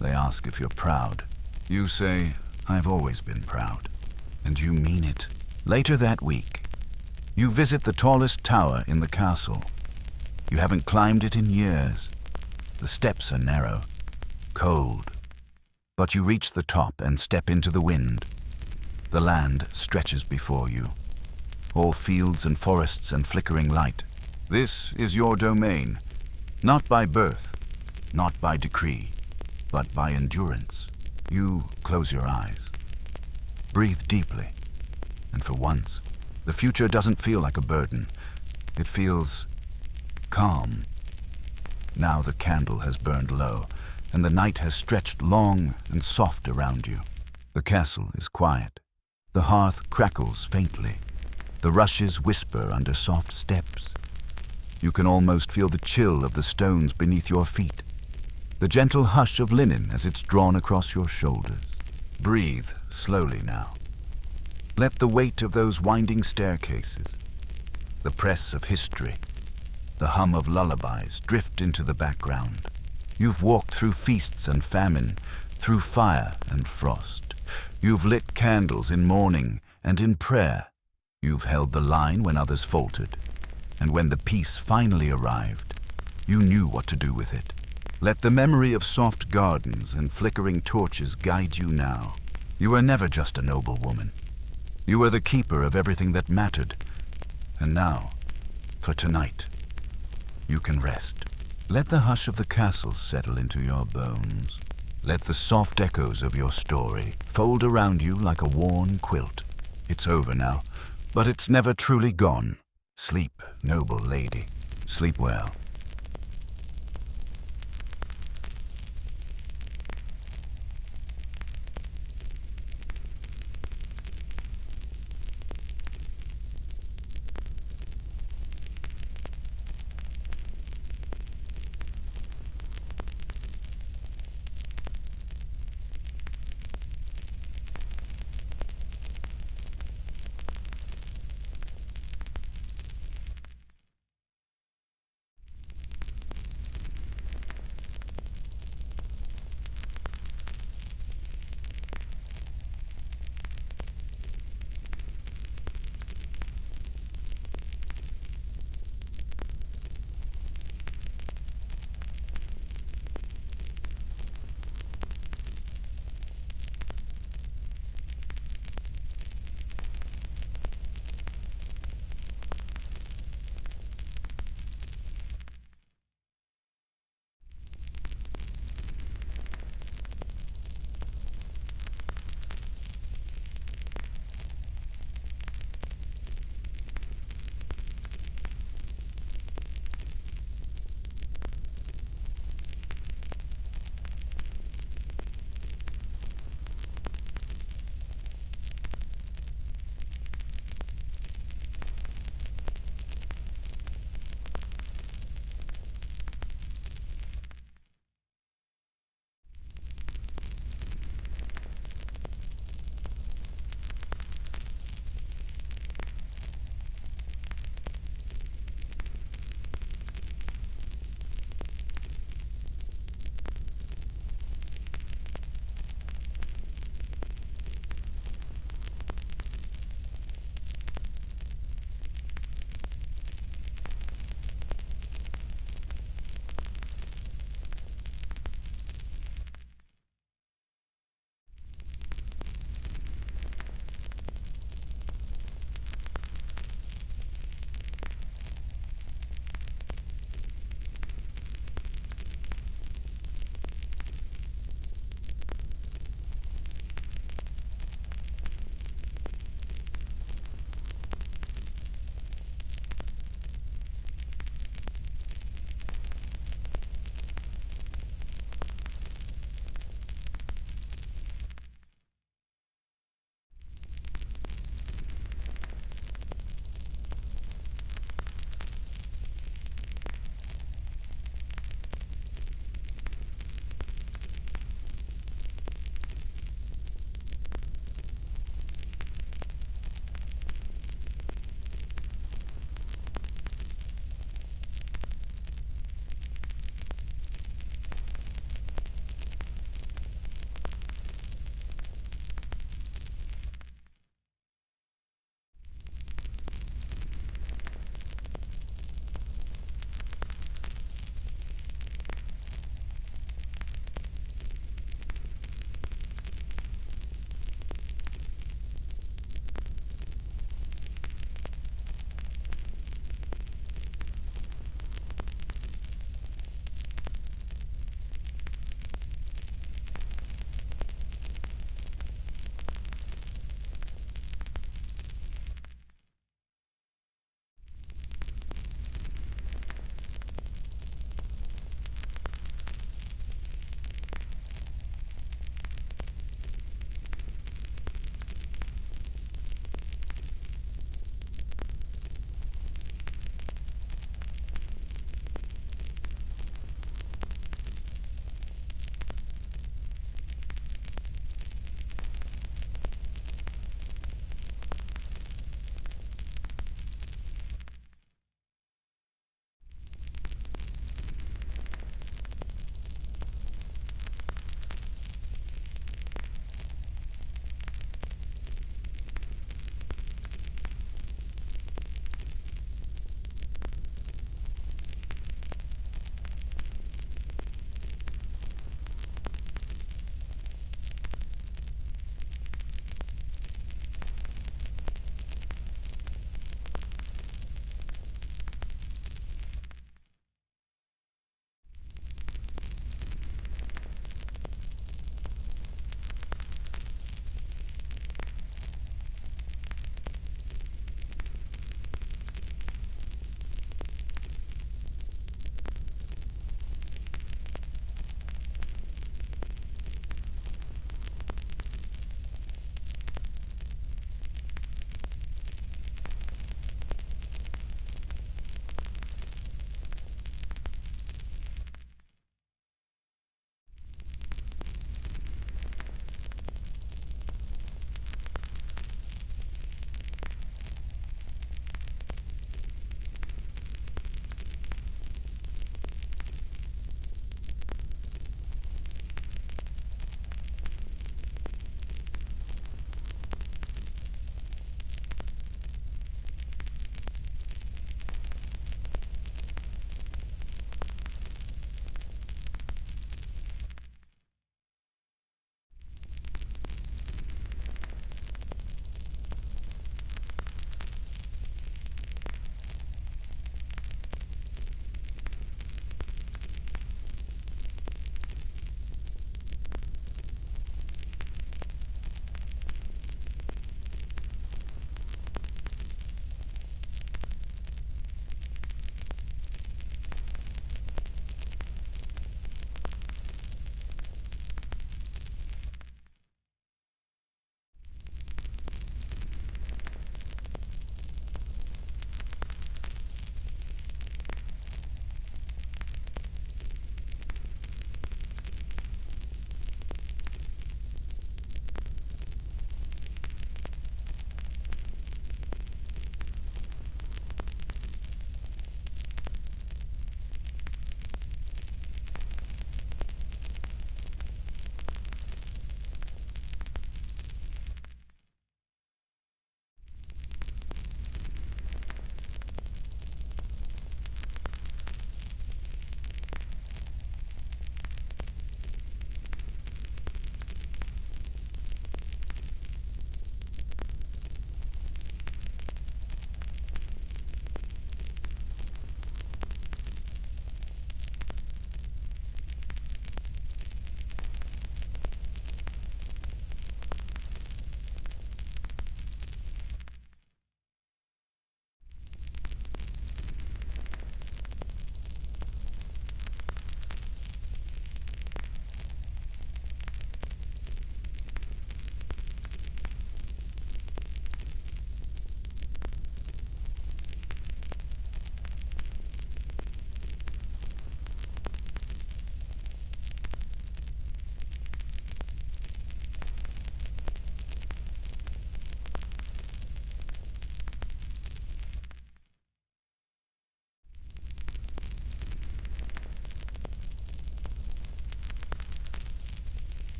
They ask if you're proud. You say, "I've always been proud." And you mean it. Later that week, you visit the tallest tower in the castle. You haven't climbed it in years. The steps are narrow, cold, but you reach the top and step into the wind. The land stretches before you, all fields and forests and flickering light. This is your domain, not by birth, not by decree, but by endurance. You close your eyes, breathe deeply, and for once, the future doesn't feel like a burden. It feels calm. Now the candle has burned low, and the night has stretched long and soft around you. The castle is quiet. The hearth crackles faintly. The rushes whisper under soft steps. You can almost feel the chill of the stones beneath your feet, the gentle hush of linen as it's drawn across your shoulders. Breathe slowly now. Let the weight of those winding staircases, the press of history, the hum of lullabies drift into the background. You've walked through feasts and famine, through fire and frost. You've lit candles in mourning and in prayer. You've held the line when others faltered. And when the peace finally arrived, you knew what to do with it. Let the memory of soft gardens and flickering torches guide you now. You were never just a noble woman. You were the keeper of everything that mattered. And now, for tonight, you can rest. Let the hush of the castle settle into your bones. Let the soft echoes of your story fold around you like a worn quilt. It's over now, but it's never truly gone. Sleep, noble lady. Sleep well.